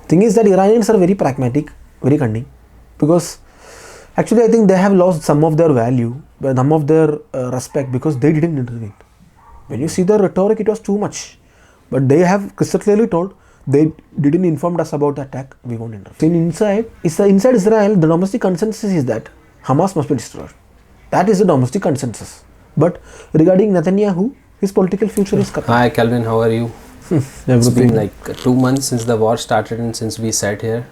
Thing is that Iranians are very pragmatic, very cunning, because actually I think they have lost some of their value, some of their respect because they didn't intervene. When you see the rhetoric, it was too much, but they have crystal clearly told they didn't inform us about the attack. We won't intervene. Inside Israel, the domestic consensus is that Hamas must be destroyed. That is the domestic consensus. But regarding Netanyahu, his political future is cut. Hi Kelvin, how are you? It's been like 2 months since the war started and since we sat here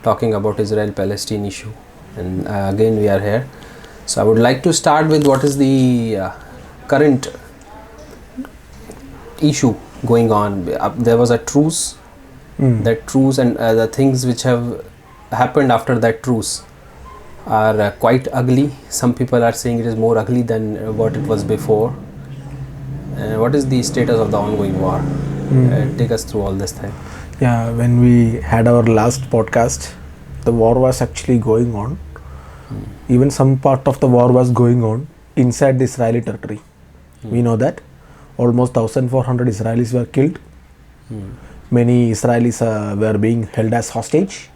talking about Israel-Palestine issue, and again we are here. So I would like to start with what is the current issue going on. There was a truce. That truce and the things which have happened after that truce are quite ugly. Some people are saying it is more ugly than what it was before. What is the status of the ongoing war? Take us through all this thing. Yeah, when we had our last podcast, the war was actually going on. Even some part of the war was going on inside the Israeli territory. We know that almost 1,400 Israelis were killed. Many Israelis were being held as hostage.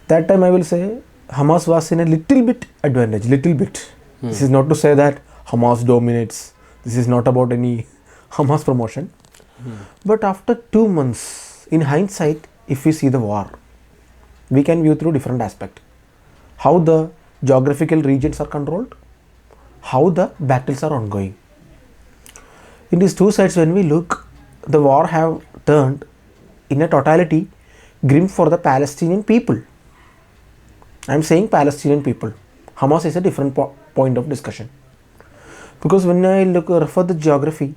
That time I will say Hamas was in a little bit advantage, little bit. This is not to say that Hamas dominates. This is not about any Hamas promotion. But after 2 months, in hindsight, if we see the war, we can view through different aspects. How the geographical regions are controlled, how the battles are ongoing. In these two sides, when we look, the war have turned in a totality grim for the Palestinian people. I am saying Palestinian people. Hamas is a different point of discussion. Because when I refer the geography,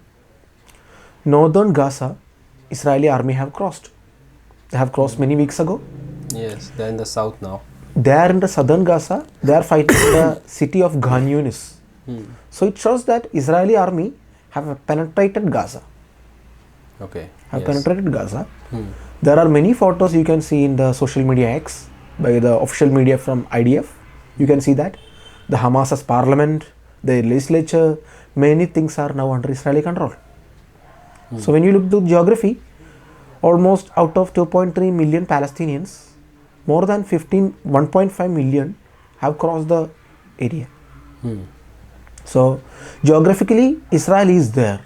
northern Gaza, Israeli army have crossed. They have crossed many weeks ago. Yes, they are in the south now. They are in the southern Gaza. They are fighting in the city of Khan Yunis. So it shows that Israeli army have penetrated Gaza. Okay. Penetrated Gaza. There are many photos you can see in the social media X by the official media from IDF. You can see that the Hamas's parliament, the legislature, many things are now under Israeli control. So when you look to geography, almost out of 2.3 million Palestinians, more than 1.5 million have crossed the area. So geographically, Israel is there.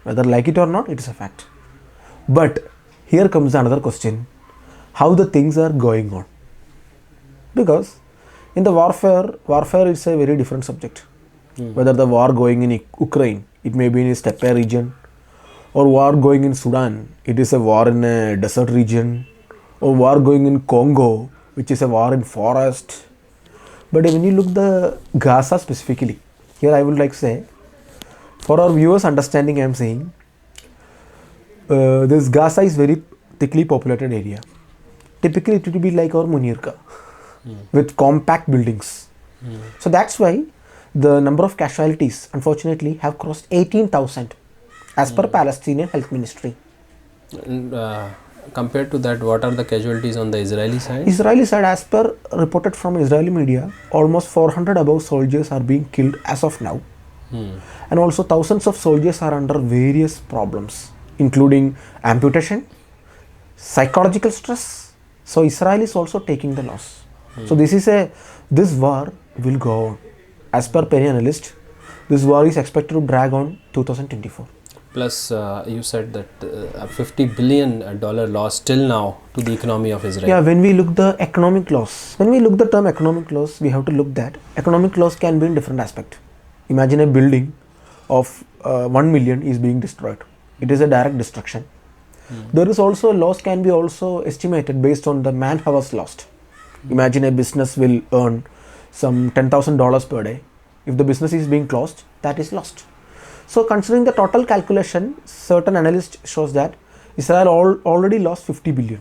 Whether like it or not, it is a fact. But here comes another question. How the things are going on? Because in the warfare is a very different subject. Whether the war going in Ukraine, it may be in a steppe region, or war going in Sudan, it is a war in a desert region, or war going in Congo, which is a war in forest. But when you look the Gaza specifically, here I would like to say, for our viewers' understanding, I am saying, this Gaza is very thickly populated area. Typically, it will be like our Munirka, with compact buildings. So that's why the number of casualties, unfortunately, have crossed 18,000 as per Palestinian Health Ministry. And, compared to that, what are the casualties on the Israeli side? Israeli side, as per reported from Israeli media, almost 400 above soldiers are being killed as of now. And also thousands of soldiers are under various problems, including amputation, psychological stress. So Israel is also taking the loss. So this war will go on. As per many analysts, this war is expected to drag on 2024. Plus, you said that $50 billion loss till now to the economy of Israel. Yeah, when we look the economic loss, when we look the term economic loss, we have to look that economic loss can be in different aspect. Imagine a building of 1 million is being destroyed. It is a direct destruction. There is also a loss can be also estimated based on the man hours lost. Imagine a business will earn some $10,000 per day. If the business is being closed, that is lost. So considering the total calculation, certain analysts shows that Israel already lost 50 billion.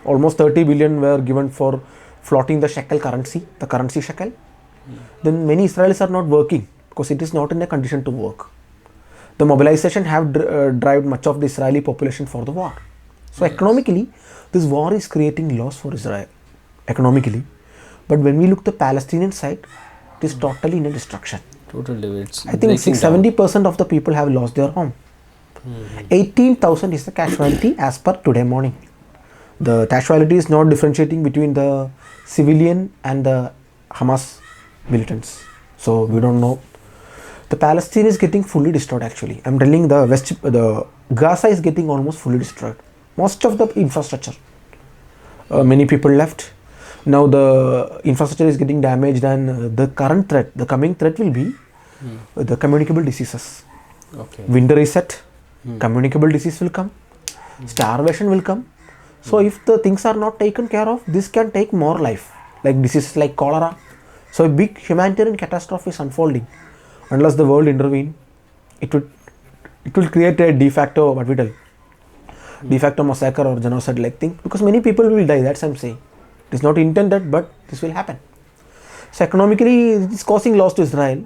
Almost 30 billion were given for floating the shekel currency, the currency shekel. Then many Israelis are not working because it is not in a condition to work. The mobilization have driven much of the Israeli population for the war. So economically, this war is creating loss for Israel, economically. But when we look the Palestinian side, it is totally in a destruction. Totally, it's I think 70% of the people have lost their home. 18,000 is the casualty as per today morning. the casualty is not differentiating between the civilian and the Hamas militants. So we don't know. The Palestine is getting fully destroyed actually. I'm telling the Gaza is getting almost fully destroyed. Most of the infrastructure. Many people left. Now the infrastructure is getting damaged, and the coming threat will be the communicable diseases. Okay. Winter is set, communicable disease will come, starvation will come. So if the things are not taken care of, this can take more life, like diseases like cholera. So a big humanitarian catastrophe is unfolding. Unless the world intervene, it will create a de facto massacre or genocide like thing, because many people will die. That's what I'm saying. It is not intended, but this will happen. So economically, it is causing loss to Israel,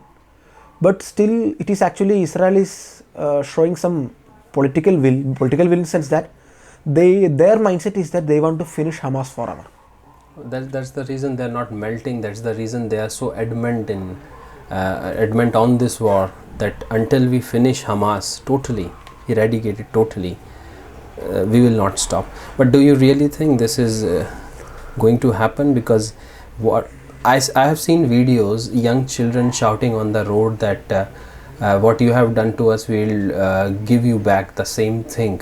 but still it is actually Israel is showing some political will in the sense that their mindset is that they want to finish Hamas forever. That's the reason they're not melting. That's the reason they are so adamant on this war, that until we finish Hamas totally, eradicate it totally, we will not stop. But do you really think this is going to happen? Because what I have seen videos, young children shouting on the road that what you have done to us, we'll give you back the same thing.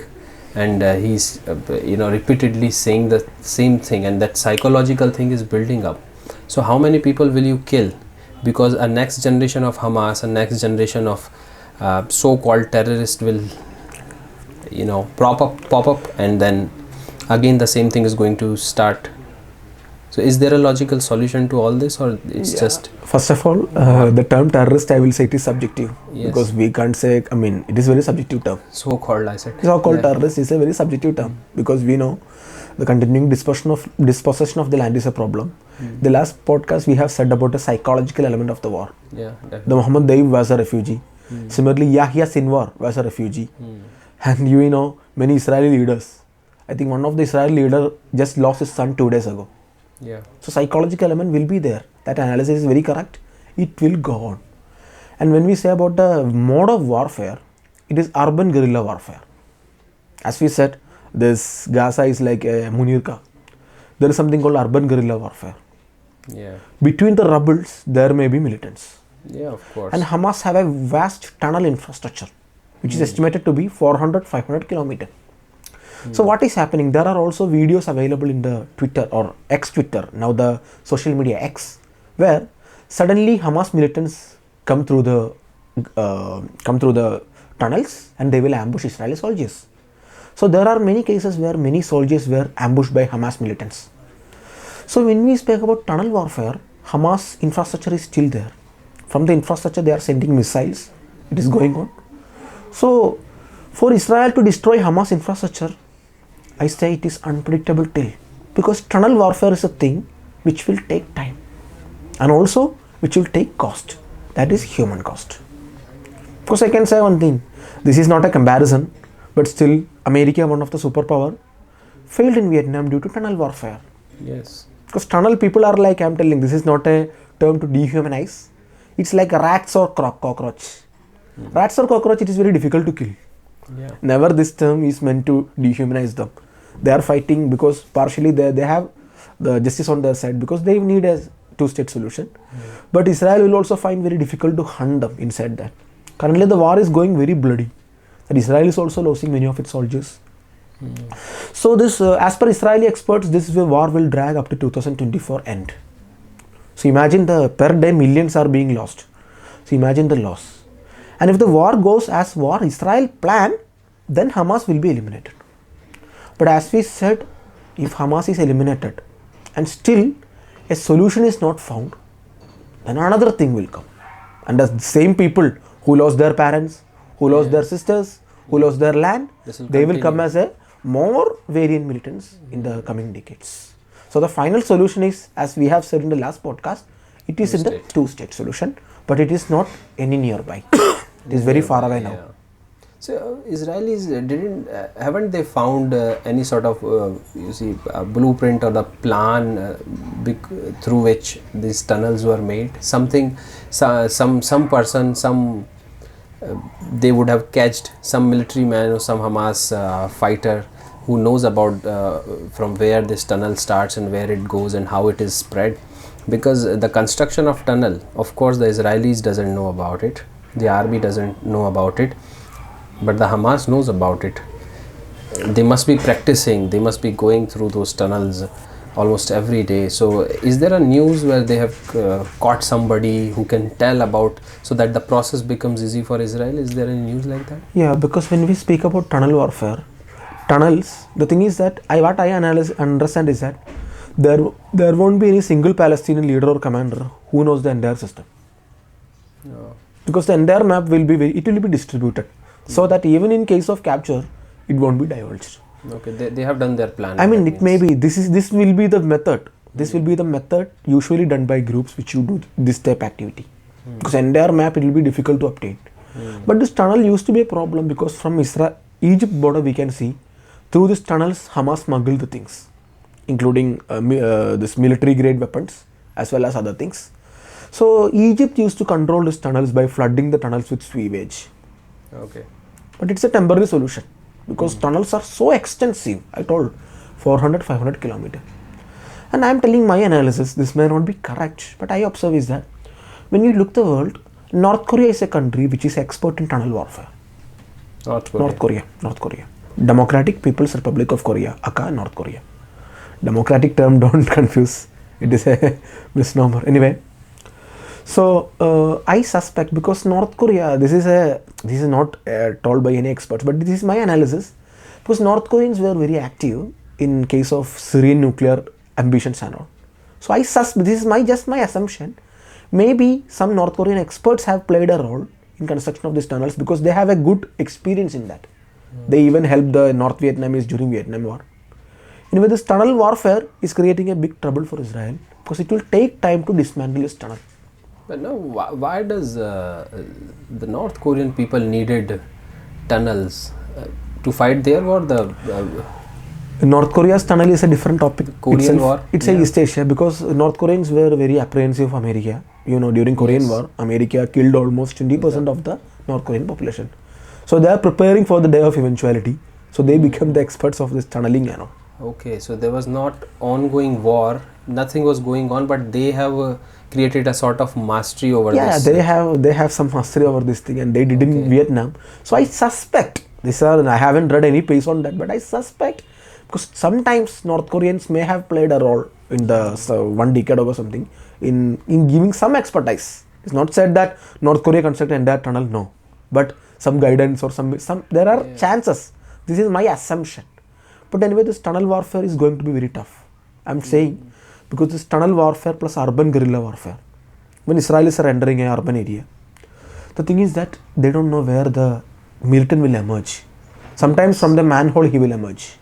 And he's repeatedly saying the same thing, and that psychological thing is building up. So how many people will you kill? Because a next generation of Hamas, a next generation of so-called terrorists will pop up, and then again the same thing is going to start. So is there a logical solution to all this, or it's just... First of all, the term terrorist, I will say it is subjective. Yes. Because we can't say, it is very subjective term. So-called, I said. So-called terrorist is a very subjective term, because we know the continuing dispossession of the land is a problem. The last podcast we have said about the psychological element of the war. Yeah, definitely. The Muhammad Daib was a refugee. Similarly, Yahya Sinwar was a refugee. And many Israeli leaders. I think one of the Israeli leader just lost his son 2 days ago. Yeah. So psychological element will be there. That analysis is very correct. It will go on. And when we say about the mode of warfare, it is urban guerrilla warfare. As we said, this Gaza is like a Munirka. There is something called urban guerrilla warfare. Yeah. Between the rebels, there may be militants. Yeah, of course. And Hamas have a vast tunnel infrastructure, which is estimated to be 400-500 kilometers. So what is happening? There are also videos available in the Twitter or ex-Twitter, now the social media X, where suddenly Hamas militants come through the tunnels and they will ambush Israeli soldiers. So there are many cases where many soldiers were ambushed by Hamas militants. So when we speak about tunnel warfare, Hamas infrastructure is still there. From the infrastructure they are sending missiles. It is going on. So for Israel to destroy Hamas infrastructure, I say it is unpredictable till, because tunnel warfare is a thing which will take time and also which will take cost. That is human cost. Of course, I can say one thing. This is not a comparison, but still America, one of the superpower, failed in Vietnam due to tunnel warfare. Yes. Because tunnel people are like, I'm telling, this is not a term to dehumanize. It's like rats or cockroach. Rats or cockroach, it is very difficult to kill. Yeah. Never this term is meant to dehumanize them. They are fighting because partially they have the justice on their side, because they need a two-state solution. But Israel will also find very difficult to hunt them inside that. Currently the war is going very bloody. And Israel is also losing many of its soldiers. So this, as per Israeli experts, this war will drag up to 2024 end. So imagine per day millions are being lost. So imagine the loss. And if the war goes as Israel planned, then Hamas will be eliminated. But as we said, if Hamas is eliminated and still a solution is not found, then another thing will come. And the same people who lost their parents, who lost their sisters, who lost their land, they will come as a more variant militants in the coming decades. So the final solution is, as we have said in the last podcast, it is in the two-state solution, but it is not any nearby. It is very far away now. So Israelis haven't they found any sort of blueprint or the plan through which these tunnels were made? Something, some person, they would have catched some military man or some Hamas fighter who knows about from where this tunnel starts and where it goes and how it is spread, because the construction of tunnel, of course the Israelis doesn't know about it, the army doesn't know about it, but the Hamas knows about it. They must be practicing, they must be going through those tunnels almost every day. So is there a news where they have caught somebody who can tell about, so that the process becomes easy for Israel? Is there any news like that? Yeah, because when we speak about tunnel warfare, tunnels, the thing is that what I understand is that there won't be any single Palestinian leader or commander who knows the entire system. No. Because the entire map will be distributed, so that even in case of capture, it won't be divulged. Okay, they have done their plan. I mean, it may be, this will be the method. This will be the method usually done by groups which you do this type activity. Because entire map, it will be difficult to obtain. But this tunnel used to be a problem, because from Egypt border we can see, through these tunnels Hamas smuggled the things, including this military grade weapons as well as other things. So Egypt used to control these tunnels by flooding the tunnels with sewage. Okay. But it's a temporary solution, because tunnels are so extensive. I told 400-500 kilometers. And I am telling my analysis, this may not be correct, but I observe is that when you look the world, North Korea is a country which is expert in tunnel warfare. North Korea. Democratic People's Republic of Korea, aka North Korea. Democratic term, don't confuse. It is a misnomer. Anyway, so I suspect, because North Korea, this is not told by any experts, but this is my analysis, because North Koreans were very active in case of Syrian nuclear ambitions and all. So this is just my assumption. Maybe some North Korean experts have played a role in construction of these tunnels, because they have a good experience in that. They even helped the North Vietnamese during Vietnam War. Anyway, this tunnel warfare is creating a big trouble for Israel, because it will take time to dismantle this tunnel. But now, why does the North Korean people needed tunnels to fight their war? North Korea's tunnel is a different topic. Korean War? It's a East Asia, because North Koreans were very apprehensive of America. During Korean War, America killed almost 20% of the North Korean population. So they are preparing for the day of eventuality. So they become the experts of this tunneling and all. Okay, so there was not ongoing war, nothing was going on, but they have created a sort of mastery over this. Yeah, they have some mastery over this thing, and they did in Vietnam. So I suspect, I haven't read any piece on that, but I suspect, because sometimes North Koreans may have played a role in the 1 decade or something in giving some expertise. It's not said that North Korea constructed entire tunnel, no, but some guidance or some there are chances. This is my assumption. But anyway, this tunnel warfare is going to be very tough. I'm saying, because this tunnel warfare plus urban guerrilla warfare, when Israelis are entering an urban area, the thing is that they don't know where the militant will emerge. Sometimes from the manhole he will emerge.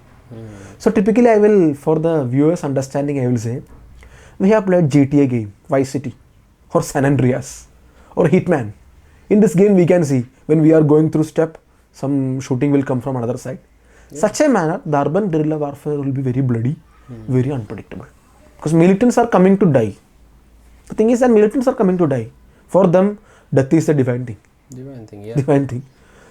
So typically for the viewers understanding, I will say, we have played GTA game, Vice City or San Andreas or Hitman. In this game we can see, when we are going through step, some shooting will come from another side. Such a manner, the urban guerrilla warfare will be very bloody, very unpredictable. Because militants are coming to die. The thing is that militants are coming to die. For them, death is a divine thing. Divine thing.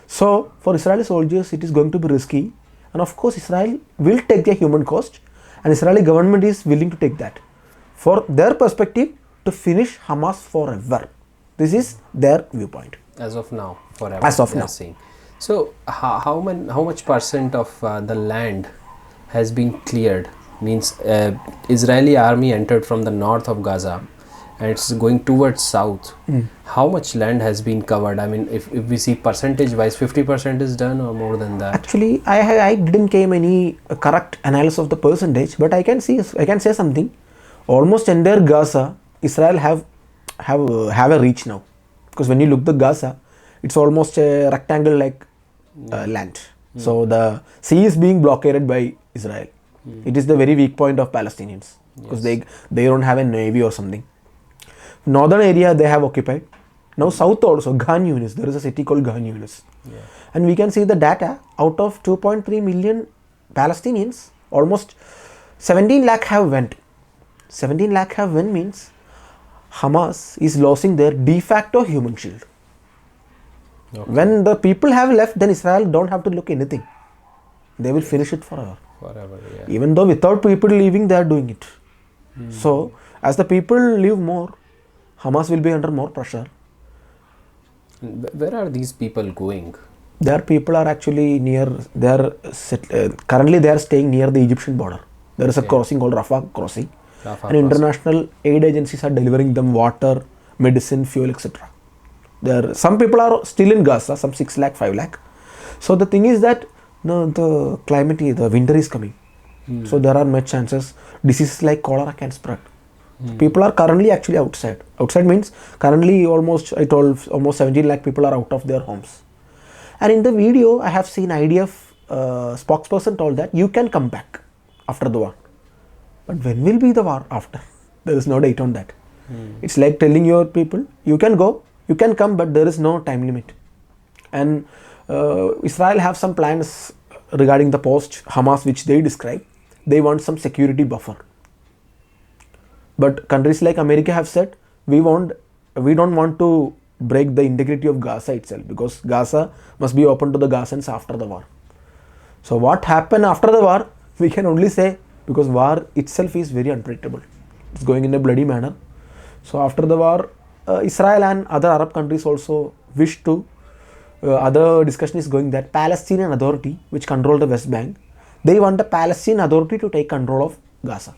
So, for Israeli soldiers, it is going to be risky. And of course, Israel will take a human cost. And Israeli government is willing to take that. For their perspective, to finish Hamas forever. This is their viewpoint. As of now, forever. As of now. Saying. So, how much percent of the land has been cleared? Means Israeli army entered from the north of Gaza and it's going towards south. How much land has been covered? I mean, if we see percentage wise, 50% is done or more than that? Actually, I didn't came any correct analysis of the percentage, but I can say something. Almost entire Gaza, Israel have a reach now, because when you look the Gaza, it's almost a rectangle like land. So the sea is being blockaded by Israel. It is the very weak point of Palestinians, because they don't have a navy or something. Northern area they have occupied. Now south also, Khan Yunis, there is a city called Khan Yunis. And we can see the data, out of 2.3 million Palestinians, almost 17 lakh have went. 17 lakh have went means Hamas is losing their de facto human shield. When the people have left, then Israel don't have to look anything. They will finish it forever. Forever, yeah. Even though without people leaving, they are doing it. So, as the people leave more, Hamas will be under more pressure. Where are these people going? Their people are actually near, currently they are staying near the Egyptian border. There is a crossing called Rafah crossing. And international aid agencies are delivering them water, medicine, fuel, etc. Some people are still in Gaza, some 6 lakh, 5 lakh. So the thing is that the climate, the winter is coming. So there are much chances diseases like cholera can spread. People are currently actually outside. Outside means currently almost 17 lakh people are out of their homes. And in the video, I have seen IDF spokesperson told that you can come back after the war. But when will be the war after? There is no date on that. It's like telling your people, you can go, you can come, but there is no time limit. And Israel have some plans regarding the post-Hamas which they describe. They want some security buffer. But countries like America have said, we don't want to break the integrity of Gaza itself, because Gaza must be open to the Gazans after the war. So what happened after the war, we can only say, because war itself is very unpredictable. It's going in a bloody manner. So after the war, Israel and other Arab countries also wish to, other discussion is going that Palestinian Authority, which control the West Bank, they want the Palestinian Authority to take control of Gaza.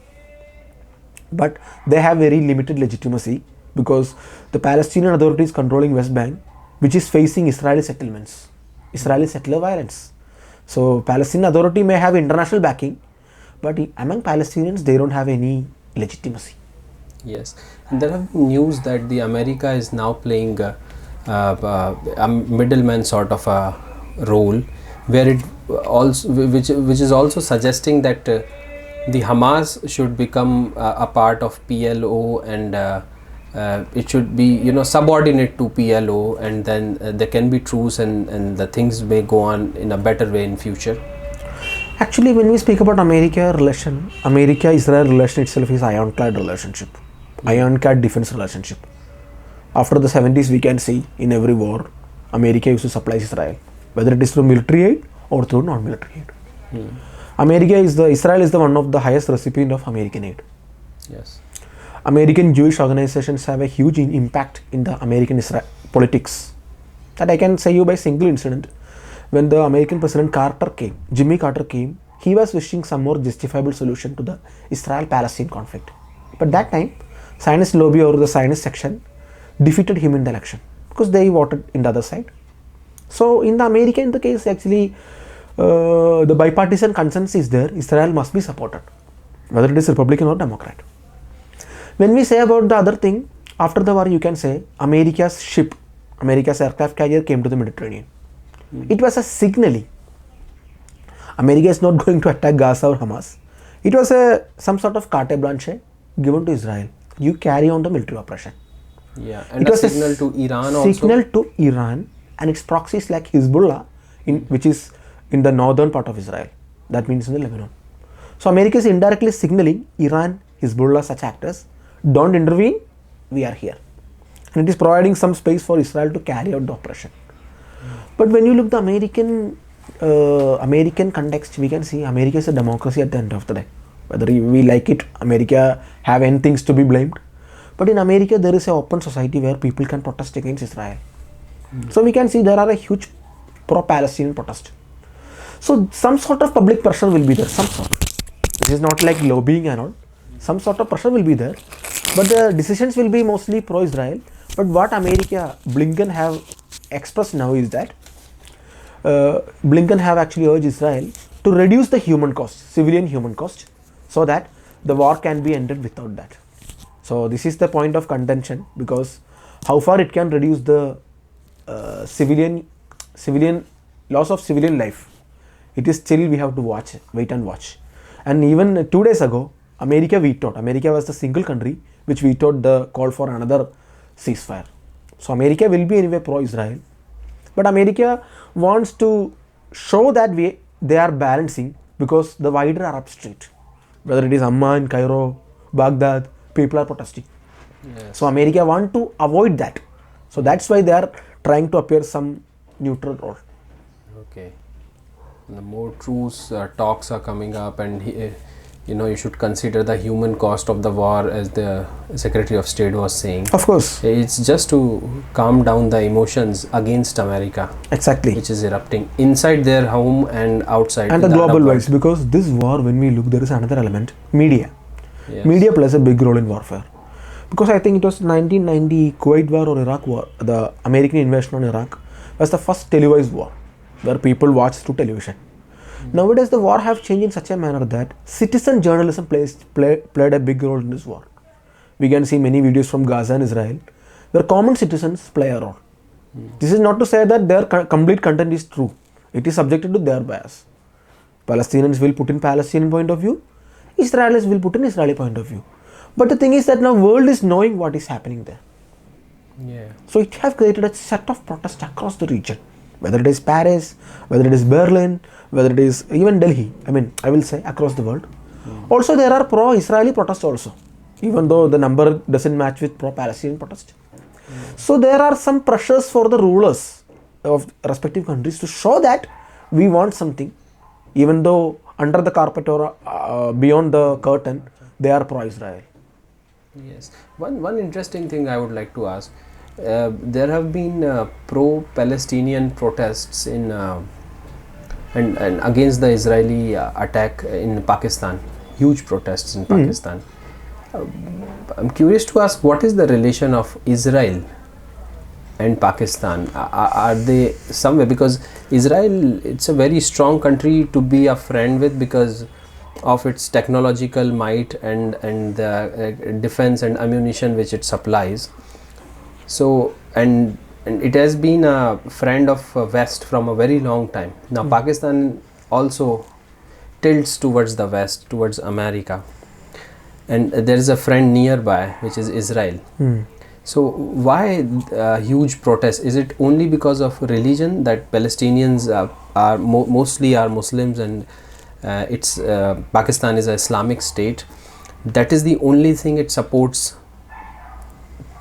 But they have very limited legitimacy, because the Palestinian Authority is controlling West Bank, which is facing Israeli settlements, Israeli settler violence. So Palestinian Authority may have international backing, but among Palestinians, they don't have any legitimacy. Yes, and there have been news that the America is now playing a middleman sort of a role, where it also, which is also suggesting that the Hamas should become a part of PLO, and it should be subordinate to PLO, and then there can be truce, and the things may go on in a better way in future. Actually, when we speak about America-Israel relation itself is ironclad relationship, ironclad defense relationship. After the 70s, we can see in every war, America used to supply Israel, whether it is through military aid or through non-military aid. Israel is the one of the highest recipient of American aid. Yes. American Jewish organizations have a huge impact in the American Israel politics. That I can say you by single incident. When the American President Jimmy Carter came, he was wishing some more justifiable solution to the Israel-Palestine conflict. But that time, Zionist lobby or the Zionist section defeated him in the election, because they voted in the other side. So in the case, actually, the bipartisan consensus is there. Israel must be supported, whether it is Republican or Democrat. When we say about the other thing, after the war, you can say America's aircraft carrier came to the Mediterranean. It was a signaling. America is not going to attack Gaza or Hamas. It was some sort of carte blanche given to Israel. You carry on the military operation. Yeah, and it was a signal to Iran also. Signal to Iran and its proxies like Hezbollah, which is in the northern part of Israel. That means in the Lebanon. So America is indirectly signaling Iran, Hezbollah, such actors, don't intervene, we are here. And it is providing some space for Israel to carry out the operation. But when you look at the American context, we can see America is a democracy at the end of the day. Whether we like it, America have any things to be blamed. But in America, there is an open society where people can protest against Israel. So we can see there are a huge pro-Palestinian protest. So some sort of public pressure will be there, some sort. This is not like lobbying and all. Some sort of pressure will be there. But the decisions will be mostly pro-Israel. But what Blinken have expressed now is that Blinken have actually urged Israel to reduce the human cost, civilian human cost, so that the war can be ended without that. So this is the point of contention, because how far it can reduce the civilian loss of civilian life, it is still we have to wait and watch. And even 2 days ago, America was the single country which vetoed the call for another ceasefire. So America will be anyway pro-Israel, but America wants to show that they are balancing, because the wider Arab Street, whether it is Amman, Cairo, Baghdad, people are protesting. Yes. So America want to avoid that. So that's why they are trying to appear some neutral role. Okay. the more truce talks are coming up, and you should consider the human cost of the war, as the Secretary of State was saying. Of course. It's just to calm down the emotions against America. Exactly. Which is erupting inside their home and outside. And the global wise, because this war, when we look, there is another element, media. Yes. Media plays a big role in warfare. Because I think it was 1990 Kuwait war or Iraq war, the American invasion on Iraq was the first televised war where people watched through television. Nowadays, the war have changed in such a manner that citizen journalism played a big role in this war. We can see many videos from Gaza and Israel where common citizens play a role. This is not to say that their complete content is true. It is subjected to their bias. Palestinians will put in Palestinian point of view. Israelis will put in Israeli point of view. But the thing is that now world is knowing what is happening there. Yeah. So it has created a set of protests across the region. Whether it is Paris, whether it is Berlin, whether it is even Delhi, I will say across the world. Also there are pro-Israeli protests also, even though the number doesn't match with pro-Palestinian protests. So there are some pressures for the rulers of respective countries to show that we want something, even though under the carpet or beyond the curtain, they are pro-Israel. Yes. One interesting thing I would like to ask. There have been pro-Palestinian protests in and against the Israeli attack in Pakistan. Huge protests in Pakistan. I'm curious to ask, what is the relation of Israel and Pakistan? Are they somewhere? Because Israel, it's a very strong country to be a friend with because of its technological might and the defense and ammunition which it supplies. So and it has been a friend of West from a very long time. Now Pakistan also tilts towards the West, towards America, and there is a friend nearby which is Israel. So why huge protests? Is it only because of religion that Palestinians are mostly are Muslims and it's Pakistan is an Islamic state? That is the only thing it supports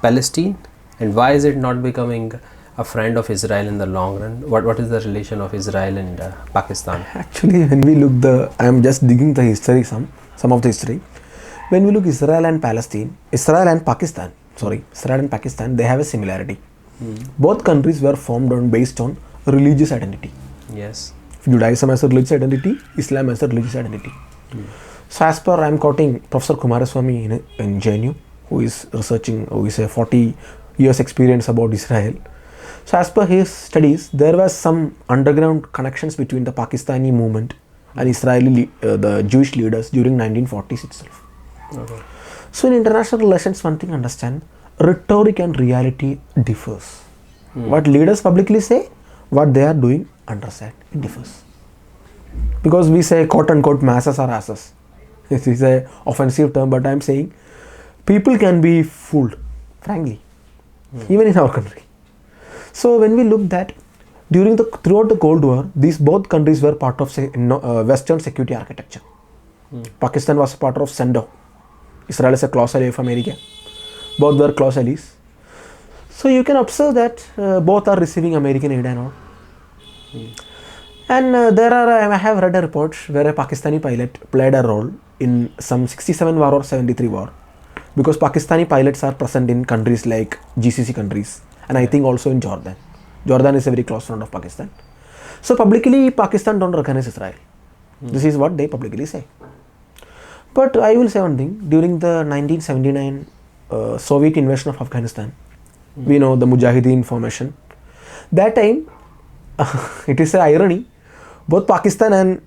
Palestine? And why is it not becoming a friend of Israel in the long run? What is the relation of Israel and Pakistan? Actually, when we look I am just digging the history, some of the history. When we look Israel and Pakistan, they have a similarity. Both countries were formed based on religious identity. Yes. Judaism as a religious identity, Islam as a religious identity. So as per, I am quoting Professor Kumaraswamy in JNU, who is researching, who is a 40 years experience about Israel. So as per his studies, there was some underground connections between the Pakistani movement and Israeli, the Jewish leaders during 1940s itself. Okay. So in international relations, one thing understand, rhetoric and reality differs. What leaders publicly say, what they are doing underside, it differs. Because we say quote unquote masses are asses. This is an offensive term, but I am saying people can be fooled, frankly, even in our country. So when we look that throughout the Cold War, these both countries were part of Western security architecture. Pakistan was part of CENTO. Israel is a close ally of America. Both were close allies. So you can observe that both are receiving American aid and all. And I have read a report where a Pakistani pilot played a role in some 67 war or 73 war, because Pakistani pilots are present in countries like GCC countries, and I think also in Jordan. Jordan is a very close friend of Pakistan. So publicly, Pakistan don't recognize Israel. This is what they publicly say. But I will say one thing, during the 1979 Soviet invasion of Afghanistan, we know the Mujahideen formation. That time, it is an irony, both Pakistan and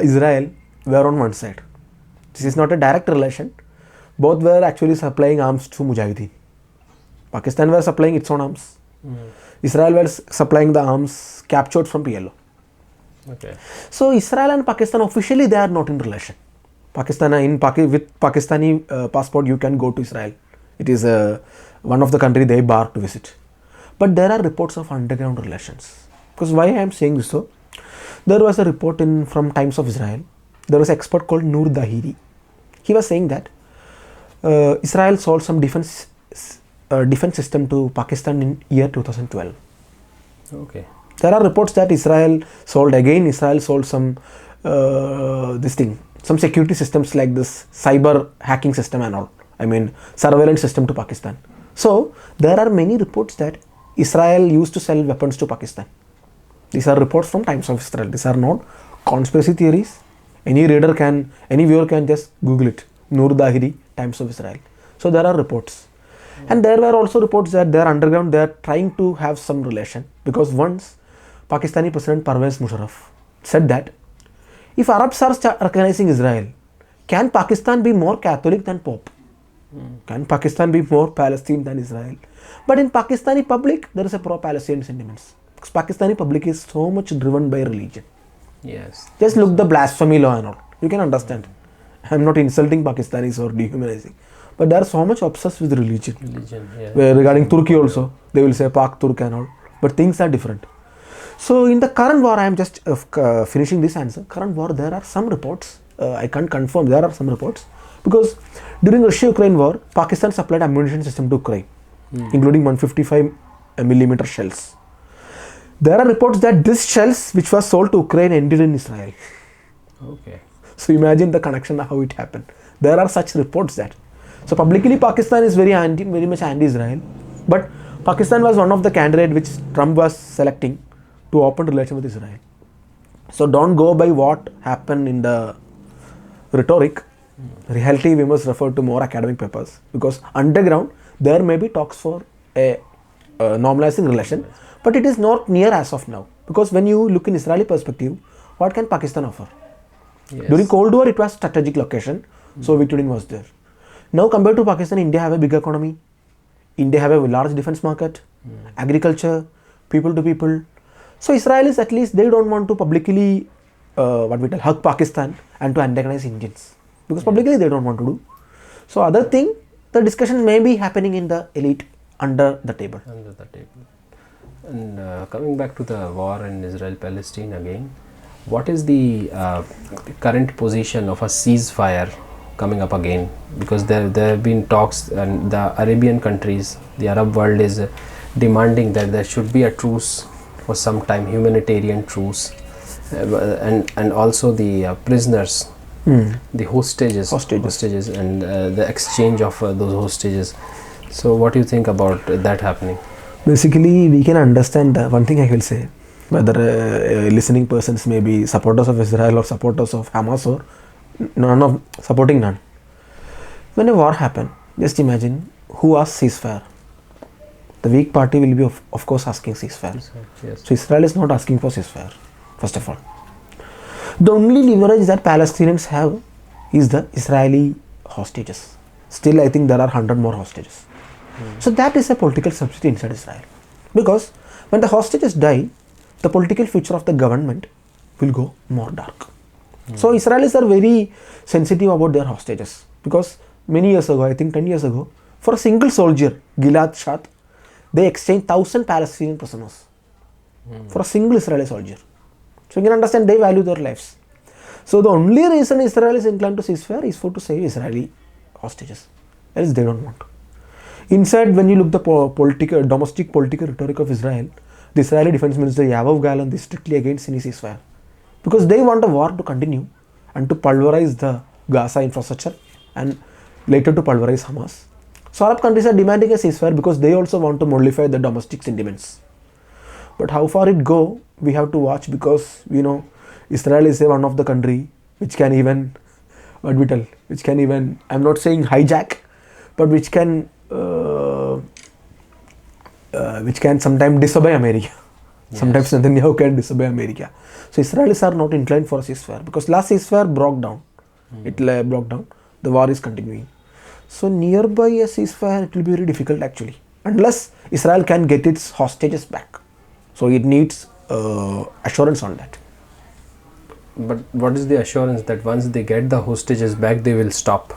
Israel were on one side. This is not a direct relation. Both were actually supplying arms to Mujahideen. Pakistan were supplying its own arms. Israel were supplying the arms captured from PLO. Okay. So Israel and Pakistan officially they are not in relation. Pakistan with Pakistani passport you can go to Israel. It is one of the country they bar to visit. But there are reports of underground relations. Because why I am saying this so? There was a report from Times of Israel. There was an expert called Noor Dahiri. He was saying that Israel sold some defense system to Pakistan in year 2012. Okay. There are reports that Israel sold some some security systems like this cyber hacking system and all. I mean, surveillance system to Pakistan. So there are many reports that Israel used to sell weapons to Pakistan. These are reports from Times of Israel. These are not conspiracy theories. Any viewer can just Google it. Noor Dahiri, Times of Israel. So there are reports. And there were also reports that they are underground, they are trying to have some relation. Because once Pakistani President Pervez Musharraf said that if Arabs are recognizing Israel, can Pakistan be more Catholic than Pope? Can Pakistan be more Palestine than Israel? But in Pakistani public, there is a pro-Palestinian sentiments. Because Pakistani public is so much driven by religion. Yes. Just look the blasphemy law and all. You can understand. I am not insulting Pakistanis or dehumanizing. But they are so much obsessed with religion. Yeah. Regarding Turkey also, they will say Pak Turk and all. But things are different. So in the current war, I am just finishing this answer. Current war, there are some reports. I can't confirm. There are some reports. Because during Russia-Ukraine war, Pakistan supplied ammunition system to Ukraine, including 155 millimeter shells. There are reports that this shells which was sold to Ukraine ended in Israel. Okay. So imagine the connection, how it happened. There are such reports that. So publicly Pakistan is very much anti-Israel. But Pakistan was one of the candidates which Trump was selecting to open relation with Israel. So don't go by what happened in the rhetoric. Reality, we must refer to more academic papers, because underground there may be talks for a normalizing relation, but it is not near as of now. Because when you look in Israeli perspective, what can Pakistan offer? Yes. During Cold War, it was strategic location. Soviet Union was there. Now compared to Pakistan, India have a big economy. India have a large defense market, agriculture, people to people. So Israelis, at least they don't want to publicly hug Pakistan and to antagonize Indians. Because publicly they don't want to do. So other thing, the discussion may be happening in the elite under the table. And coming back to the war in Israel-Palestine again, what is the current position of a ceasefire coming up again? Because there have been talks, and the Arabian countries, the Arab world is demanding that there should be a truce for some time, humanitarian truce, and also the prisoners, the hostages and the exchange of those hostages. So what do you think about that happening? Basically, we can understand one thing I will say, whether listening persons may be supporters of Israel or supporters of Hamas or supporting none. When a war happens, just imagine who asks ceasefire. The weak party will be of course asking ceasefire. Yes. So Israel is not asking for ceasefire, first of all. The only leverage that Palestinians have is the Israeli hostages. Still, I think there are 100 more hostages. So that is a political subsidy inside Israel. Because when the hostages die, the political future of the government will go more dark. So Israelis are very sensitive about their hostages. Because many years ago, I think 10 years ago, for a single soldier, Gilad Shalit, they exchanged 1,000 Palestinian prisoners for a single Israeli soldier. So you can understand they value their lives. So the only reason Israel is inclined to ceasefire is to save Israeli hostages. Else they don't want. Inside, when you look the domestic political rhetoric of Israel, the Israeli Defense Minister Yoav Gallant is strictly against any ceasefire. Because they want a war to continue and to pulverize the Gaza infrastructure and later to pulverize Hamas. So Arab countries are demanding a ceasefire because they also want to mollify the domestic sentiments. But how far it go, we have to watch, because Israel is one of the country which can even, I'm not saying hijack, but which can sometimes disobey America. Yes. Sometimes Netanyahu can disobey America. So Israelis are not inclined for a ceasefire, because last ceasefire broke down. It broke down. The war is continuing. So nearby a ceasefire, it will be very difficult actually, unless Israel can get its hostages back. So it needs assurance on that. But what is the assurance that once they get the hostages back, they will stop?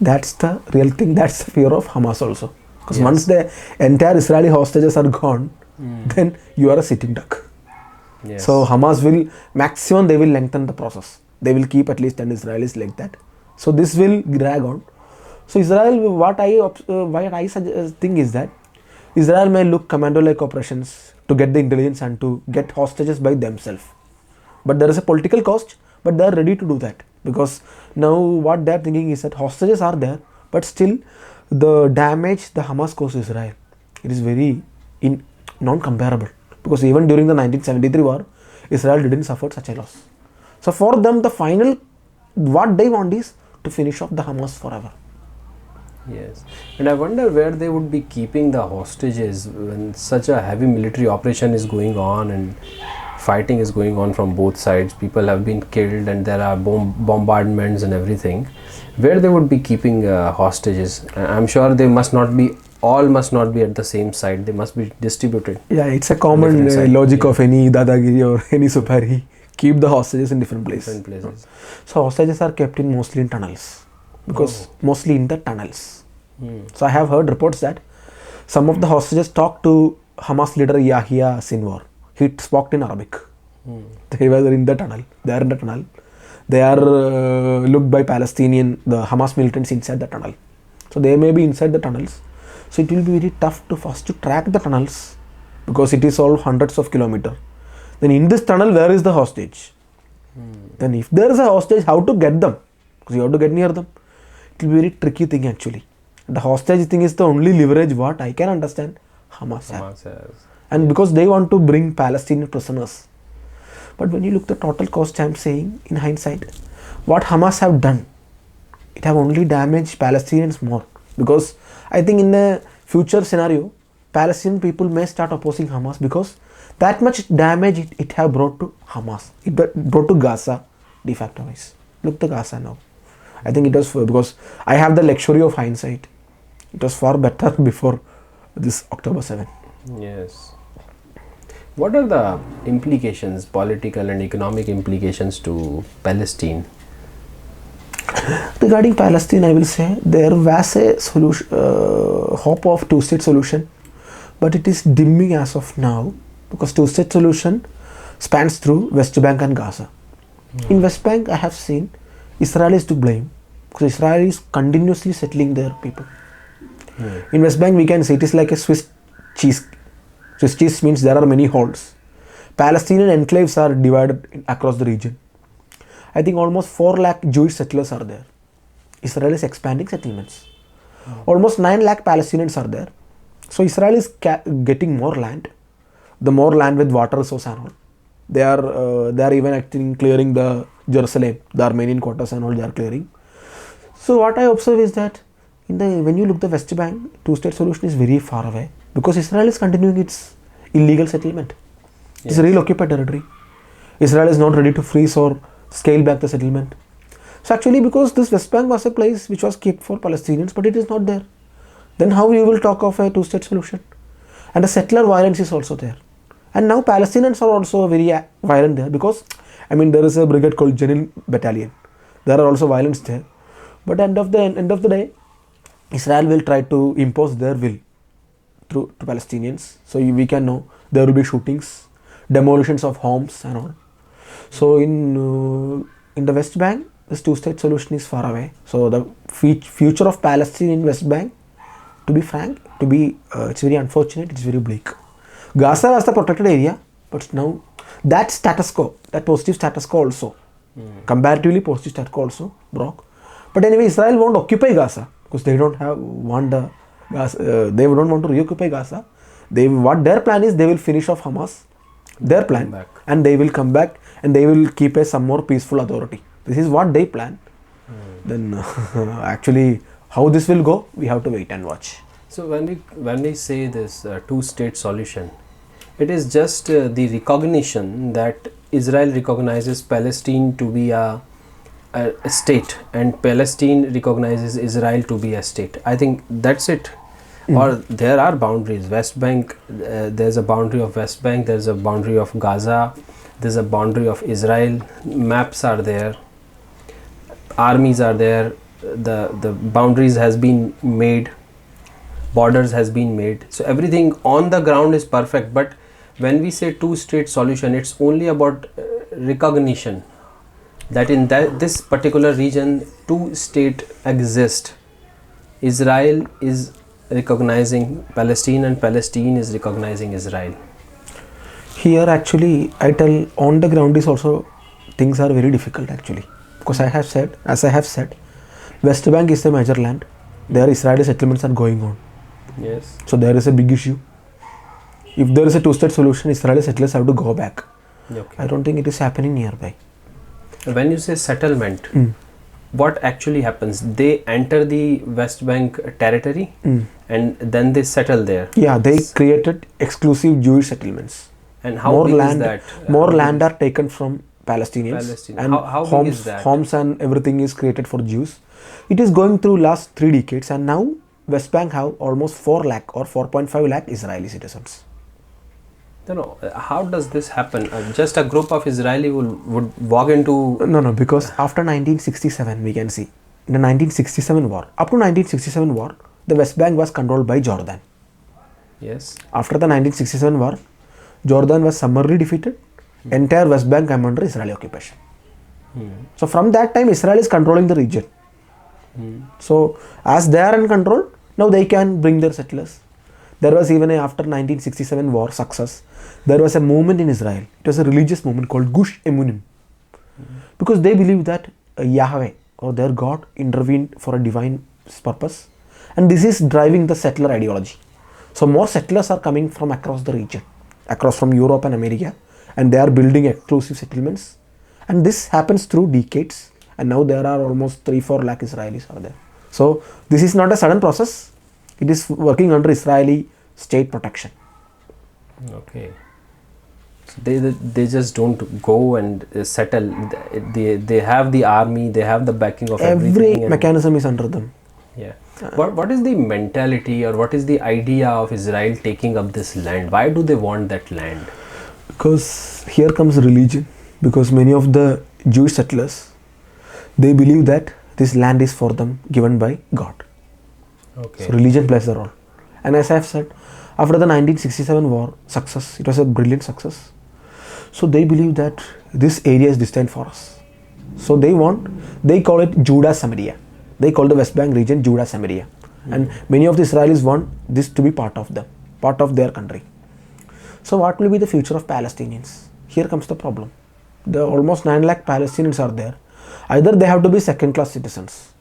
That's the real thing. That's the fear of Hamas also. Because once the entire Israeli hostages are gone, then you are a sitting duck. Yes. So Hamas will, maximum they will lengthen the process. They will keep at least 10 Israelis like that. So this will drag on. So Israel, what I think is that Israel may look commando-like operations to get the intelligence and to get hostages by themselves. But there is a political cost, but they are ready to do that, because now what they are thinking is that hostages are there, but still the damage the Hamas caused Israel, it is very non-comparable, because even during the 1973 war, Israel didn't suffer such a loss. So for them, the final, what they want is to finish off the Hamas forever. Yes, and I wonder where they would be keeping the hostages when such a heavy military operation is going on and fighting is going on from both sides. People have been killed and there are bombardments and everything. Where they would be keeping hostages? I'm sure they must not be at the same site. They must be distributed. Yeah, it's a common logic of any dadagiri or any supari. Keep the hostages in different places. So hostages are kept mostly in tunnels, because mostly in the tunnels. So I have heard reports that some of the hostages talked to Hamas leader Yahya Sinwar. He spoke in Arabic. They were in the tunnel. They are in the tunnel. They are looked by the Hamas militants inside the tunnel. So they may be inside the tunnels. So it will be very tough to first to track the tunnels, because it is all hundreds of kilometers. Then in this tunnel, where is the hostage? Then if there is a hostage, how to get them? Because you have to get near them. It will be a very tricky thing actually. The hostage thing is the only leverage what I can understand Hamas has. And because they want to bring Palestinian prisoners. But when you look at the total cost, I am saying in hindsight, what Hamas have done, it have only damaged Palestinians more. Because I think in the future scenario, Palestinian people may start opposing Hamas, because that much damage it have brought to Hamas. It brought to Gaza de facto wise. Look to Gaza now. I think it was because I have the luxury of hindsight. It was far better before this October 7. Yes. What are the implications, political and economic implications to Palestine? Regarding Palestine, I will say there was a solution, hope of two-state solution, but it is dimming as of now, because two-state solution spans through West Bank and Gaza. In West Bank, I have seen Israel is to blame, because Israel is continuously settling their people. In West Bank, we can say it is like a Swiss cheese. Swiss cheese means there are many holes. Palestinian enclaves are divided across the region. I think almost 4 lakh Jewish settlers are there. Israel is expanding settlements. Almost 9 lakh Palestinians are there. So Israel is getting more land. The more land with water resource and all. They are even acting clearing the Jerusalem, the Armenian quarters and all they are clearing. So what I observe is that when you look the West Bank, two-state solution is very far away, because Israel is continuing its illegal settlement. It's a real occupied territory. Israel is not ready to freeze or scale back the settlement. So actually, because this West Bank was a place which was kept for Palestinians, but it is not there, then how you will talk of a two-state solution? And the settler violence is also there. And now Palestinians are also very violent there, because there is a brigade called Jenin Battalion. There are also violence there. But end of the day, Israel will try to impose their will to Palestinians. So we can know there will be shootings, demolitions of homes and all. So in the West Bank, this two-state solution is far away. So the future of Palestine in West Bank, to be frank, it's very unfortunate. It's very bleak. Gaza was the protected area, but now that status quo, that positive status quo also, comparatively positive status quo also broke. But anyway, Israel won't occupy Gaza, because they don't want the Gaza. They don't want to reoccupy Gaza. What their plan is, they will finish off Hamas, their plan, and they will come back and they will keep some more peaceful authority. This is what they plan. Then actually, how this will go, we have to wait and watch. So when we say this two-state solution, it is just the recognition that Israel recognizes Palestine to be a state, and Palestine recognizes Israel to be a state. I think that's it. Or there are boundaries. West Bank, there's a boundary of West Bank, there's a boundary of Gaza, there's a boundary of Israel. Maps are there, armies are there, the boundaries has been made, borders has been made. So everything on the ground is perfect. But when we say two-state solution, it's only about recognition that in this particular region, two-state exist. Israel is recognizing Palestine and Palestine is recognizing Israel. Here actually, I tell on the ground is also things are very difficult actually, because I have said, West Bank is the major land. There Israeli settlements are going on. Yes. So there is a big issue. If there is a two-state solution, Israeli settlers have to go back. Okay. I don't think it is happening nearby. When you say settlement, what actually happens? They enter the West Bank territory and then they settle there. Yeah, they created exclusive Jewish settlements. And how big is that? More land are taken from Palestinians. Palestine. And how big is that? homes and everything is created for Jews. It is going through last 3 decades, and now West Bank have almost 4 lakh or 4.5 lakh Israeli citizens. No, how does this happen? Just a group of Israeli would walk into... No, because after 1967 we can see, in the 1967 war, up to 1967 war, the West Bank was controlled by Jordan. Yes. After the 1967 war, Jordan was summarily defeated. Entire West Bank came under Israeli occupation. So from that time, Israel is controlling the region. So as they are in control, now they can bring their settlers. There was even after 1967 war success, there was a movement in Israel. It was a religious movement called Gush Emunim. Because they believe that Yahweh or their God intervened for a divine purpose. And this is driving the settler ideology. So more settlers are coming from across the region, across from Europe and America, and they are building exclusive settlements. And this happens through decades, and now there are almost 3-4 lakh Israelis are there. So this is not a sudden process. It is working under Israeli state protection. Okay. So they just don't go and settle. They have the army, they have the backing of everything. Every mechanism is under them. Yeah. What is the mentality or what is the idea of Israel taking up this land? Why do they want that land? Because here comes religion. Because many of the Jewish settlers, they believe that this land is for them, given by God. Okay. So religion plays a role. And as I have said, after the 1967 war success, it was a brilliant success. So they believe that this area is destined for us. So they call it Judah Samaria. They call the West Bank region Judah Samaria. And many of the Israelis want this to be part of them, part of their country. So what will be the future of Palestinians? Here comes the problem. There are almost 9 lakh Palestinians are there. Either they have to be second class citizens,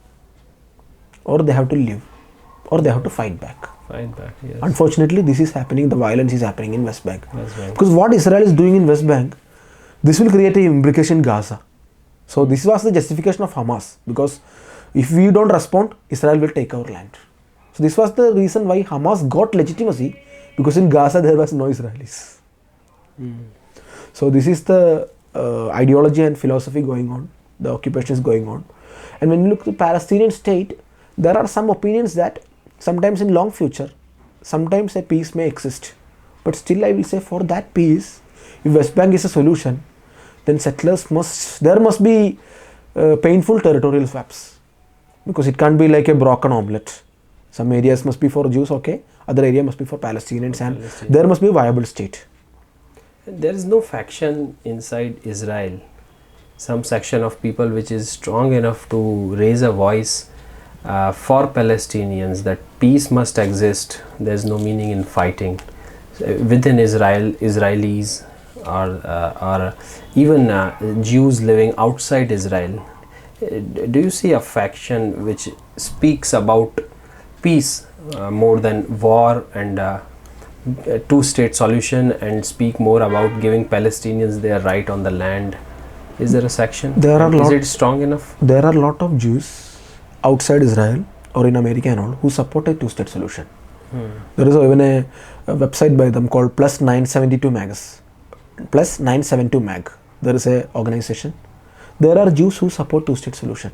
or they have to live, or they have to fight back. Yes. Unfortunately, this is happening, the violence is happening in West Bank. West Bank. Because what Israel is doing in West Bank, this will create an implication in Gaza. So this was the justification of Hamas, because if we don't respond, Israel will take our land. So this was the reason why Hamas got legitimacy, because in Gaza there was no Israelis. So this is the ideology and philosophy going on, the occupation is going on. And when you look at the Palestinian state, there are some opinions that sometimes in long future, sometimes a peace may exist. But still I will say for that peace, if West Bank is a solution, then settlers there must be painful territorial swaps. Because it can't be like a broken omelette. Some areas must be for Jews, okay, other area must be for Palestinians, and there must be a viable state. There is no faction inside Israel, some section of people which is strong enough to raise a voice for Palestinians that peace must exist. There is no meaning in fighting. Within Israel, Israelis or even Jews living outside Israel, do you see a faction which speaks about peace more than war and a two-state solution, and speak more about giving Palestinians their right on the land? Is there a section? Is it strong enough? There are a lot of Jews outside Israel or in America and all who support a two-state solution. There is even a website by them called +972 mag. There is a organization. There are Jews who support two-state solution.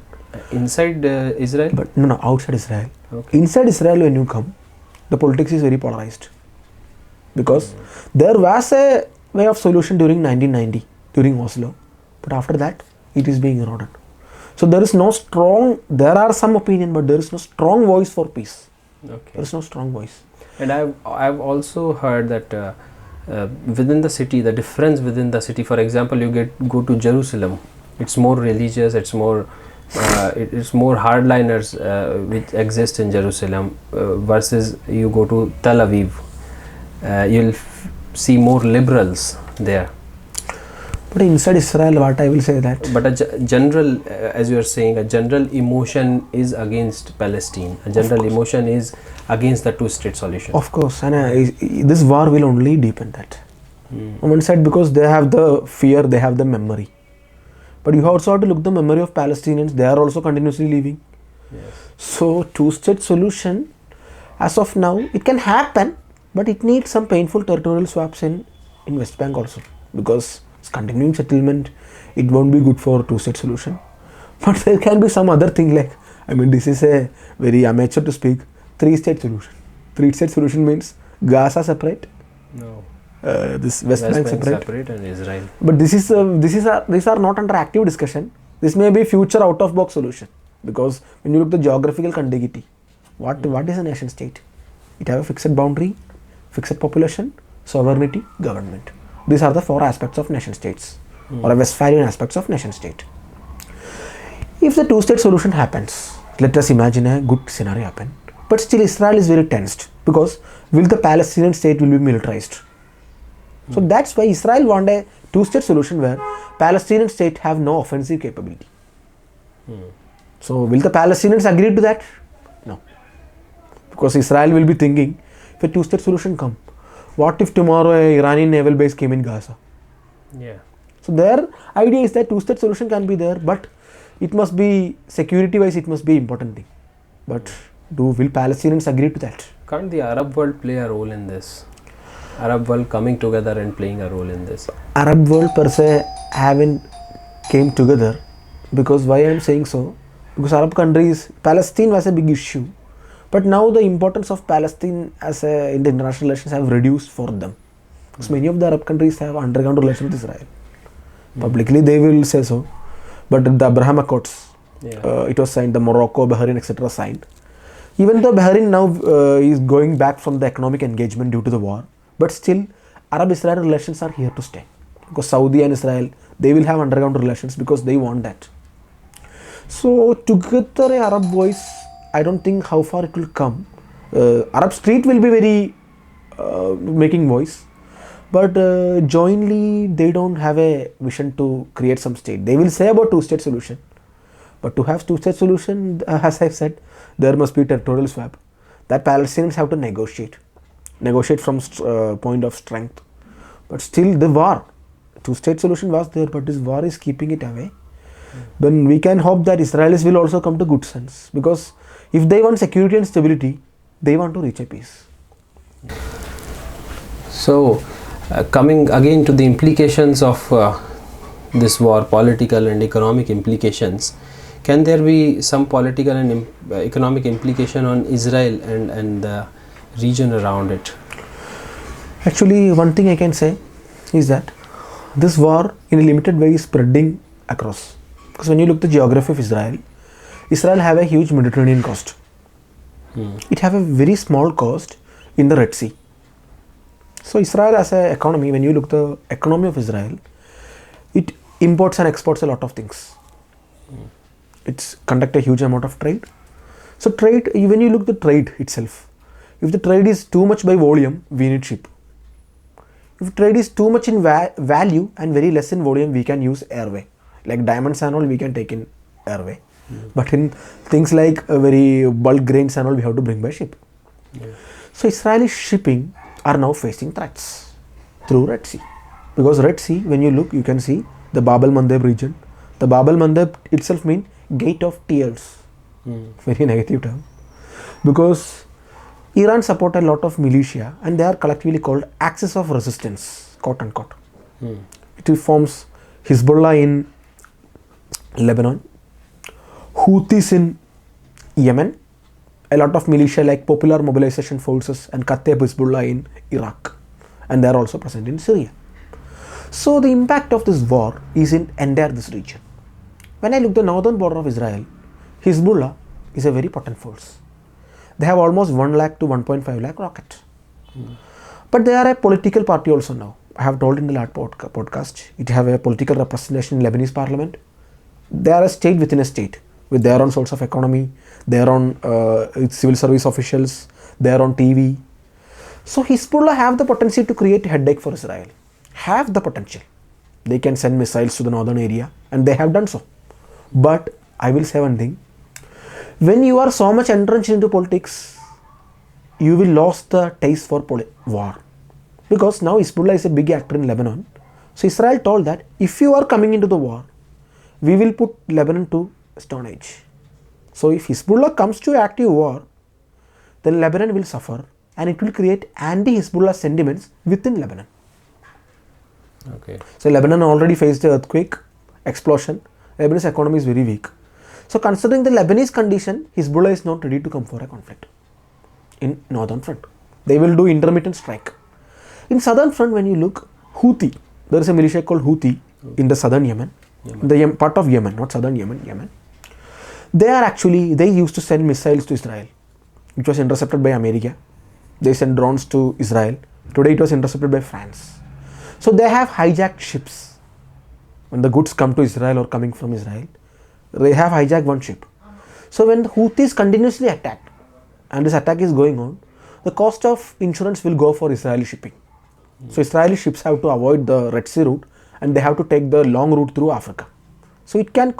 Inside Israel? But no, outside Israel. Okay. Inside Israel, when you come, the politics is very polarized. Because there was a way of solution during 1990, during Oslo. But after that, it is being eroded. So there is no strong, there are some opinion, but there is no strong voice for peace. Okay. There is no strong voice. And I've also heard that within the city, the difference within the city, for example, you go to Jerusalem, it's more religious, it's more hardliners which exist in Jerusalem versus you go to Tel Aviv, you'll see more liberals there. But inside Israel, what I will say that. But a general, as you are saying, a general emotion is against Palestine. A general emotion is against the two-state solution. Of course, and this war will only deepen that. On one side, because they have the fear, they have the memory. But you also have to look the memory of Palestinians. They are also continuously living. Yes. So two-state solution, as of now, it can happen, but it needs some painful territorial swaps in West Bank also, because it's continuing settlement. It won't be good for two-state solution. But there can be some other thing like, I mean, this is a very amateur to speak. Three-state solution. Three-state solution means Gaza separate. No. This West Bank separate and Israel. But these are not under active discussion. This may be future out of box solution, because when you look the geographical contiguity, what is a nation state? It have a fixed boundary, fixed population, sovereignty, government. These are the four aspects of nation states, or a Westphalian aspects of nation state. If the two-state solution happens, let us imagine a good scenario happen. But still Israel is very tensed, because will the Palestinian state will be militarized. So that's why Israel want a two-state solution where Palestinian state have no offensive capability. So will the Palestinians agree to that? No. Because Israel will be thinking, if a two-state solution come, what if tomorrow a Iranian naval base came in Gaza? Yeah. So their idea is that two-state solution can be there, but it must be security-wise, it must be important thing. But will Palestinians agree to that? Can't the Arab world play a role in this? Arab world coming together and playing a role in this? Arab world per se haven't came together, because why I am saying so? Because Arab countries, Palestine was a big issue, but now the importance of Palestine in the international relations have reduced for them. Because many of the Arab countries have undergone relations with Israel. Publicly they will say so, but the Abraham Accords, it was signed, the Morocco, Bahrain, etc. signed. Even though Bahrain now is going back from the economic engagement due to the war, but still Arab-Israel relations are here to stay. Because Saudi and Israel, they will have underground relations because they want that. So together a Arab voice, I don't think how far it will come. Arab street will be very making voice, but jointly they don't have a vision to create some state. They will say about two-state solution, but to have two-state solution, as I said, there must be territorial swap. That Palestinians have to negotiate from point of strength. But still the war, two-state solution was there, but this war is keeping it away. Then we can hope that Israelis will also come to good sense, because if they want security and stability, they want to reach a peace. So coming again to the implications of this war, political and economic implications, can there be some political and economic implication on Israel and the region around it? Actually, one thing I can say is that this war in a limited way is spreading across. Because when you look at the geography of Israel, Israel have a huge Mediterranean coast. It have a very small coast in the Red Sea. So Israel as an economy, when you look at the economy of Israel, it imports and exports a lot of things. It's conduct a huge amount of trade. So trade, when you look at the trade itself, if the trade is too much by volume, we need ship. If trade is too much in value and very less in volume, we can use airway. Like diamonds and all, we can take in airway. But in things like very bulk grains and all, we have to bring by ship. So Israeli shipping are now facing threats through Red Sea. Because Red Sea, when you look, you can see the Bab el-Mandeb region. The Bab el-Mandeb itself means gate of tears. Very negative term. Because Iran support a lot of militia and they are collectively called axis of resistance, quote unquote. It forms Hezbollah in Lebanon, Houthis in Yemen, a lot of militia like Popular Mobilization Forces and Kataib Hezbollah in Iraq, and they are also present in Syria. So the impact of this war is in entire this region. When I look at the northern border of Israel, Hezbollah is a very potent force. They have almost 1 lakh to 1.5 lakh rocket. But they are a political party also now. I have told in the last podcast, it have a political representation in Lebanese parliament. They are a state within a state with their own source of economy, their own civil service officials, their own TV. So Hezbollah have the potential to create a headache for Israel. have the potential. They can send missiles to the northern area, and they have done so. But I will say one thing. When you are so much entrenched into politics, you will lose the taste for war. Because now Hezbollah is a big actor in Lebanon. So Israel told that if you are coming into the war, we will put Lebanon to Stone Age. So if Hezbollah comes to active war, then Lebanon will suffer, and it will create anti-Hezbollah sentiments within Lebanon. Okay. So Lebanon already faced an earthquake, explosion. Lebanon's economy is very weak. So considering the Lebanese condition, Hezbollah is not ready to come for a conflict in northern front. They will do intermittent strike. In southern front, when you look, Houthi, there is a militia called Houthi in the southern Yemen. The part of Yemen, not southern Yemen, Yemen. They used to send missiles to Israel, which was intercepted by America. They sent drones to Israel. Today it was intercepted by France. So they have hijacked ships. When the goods come to Israel or coming from Israel, they have hijacked one ship. So when the Houthis continuously attack, and this attack is going on, the cost of insurance will go for Israeli shipping. So Israeli ships have to avoid the Red Sea route, and they have to take the long route through Africa. So it can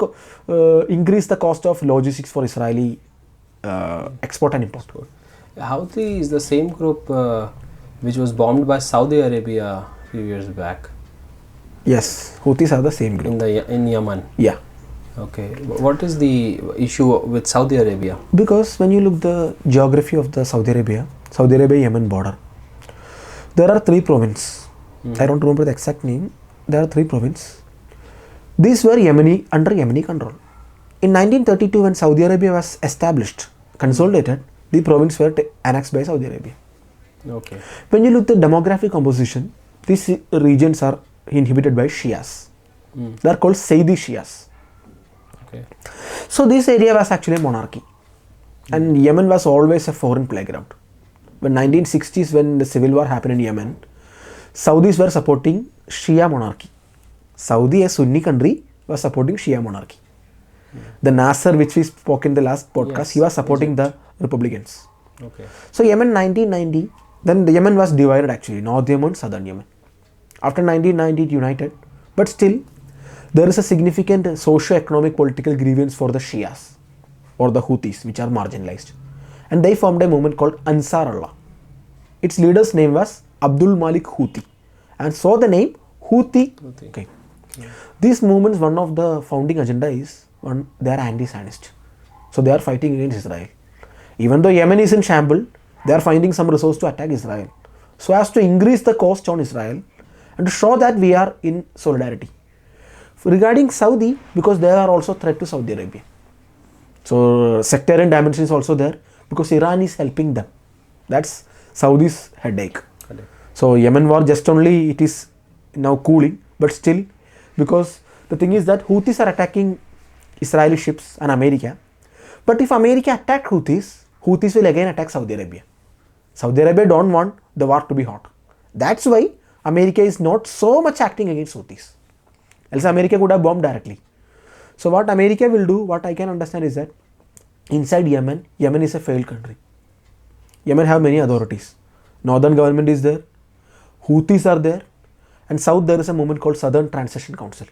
increase the cost of logistics for Israeli export and import. Houthi is the same group which was bombed by Saudi Arabia a few years back. Yes, Houthis are the same group. In Yemen. Yeah. Okay. What is the issue with Saudi Arabia? Because when you look the geography of the Saudi Arabia-Yemen border, there are 3 provinces. I don't remember the exact name. There are 3 provinces. These were under Yemeni control. In 1932, when Saudi Arabia was established, consolidated, the provinces were annexed by Saudi Arabia. Okay. When you look at the demographic composition, these regions are inhabited by Shias. They are called Sayyidi Shias. Okay. So this area was actually a monarchy, and Yemen was always a foreign playground. When 1960s, when the civil war happened in Yemen, Saudis were supporting Shia monarchy. Saudi, a Sunni country, was supporting Shia monarchy. The Nasser, which we spoke in the last podcast, he was supporting the Republicans. Okay. So Yemen 1990, then the Yemen was divided actually, North Yemen, Southern Yemen. After 1990 it united, but still there is a significant socio-economic political grievance for the Shias or the Houthis, which are marginalized. And they formed a movement called Ansar Allah. Its leader's name was Abdul Malik Houthi, and so the name Houthi. Okay. These movements, one of the founding agenda is they are anti-Zionist. So they are fighting against Israel. Even though Yemen is in shambles, they are finding some resource to attack Israel, so as to increase the cost on Israel and to show that we are in solidarity. Regarding Saudi, because they are also a threat to Saudi Arabia. So sectarian dimension is also there because Iran is helping them. That's Saudi's headache. So Yemen war just only it is now cooling, but still, because the thing is that Houthis are attacking Israeli ships and America. But if America attack Houthis will again attack Saudi Arabia. Saudi Arabia don't want the war to be hot. That's why America is not so much acting against Houthis. Else America could have bombed directly. So what America will do, what I can understand is that inside Yemen is a failed country. Yemen have many authorities. Northern government is there, Houthis are there, and south there is a movement called Southern Transition Council.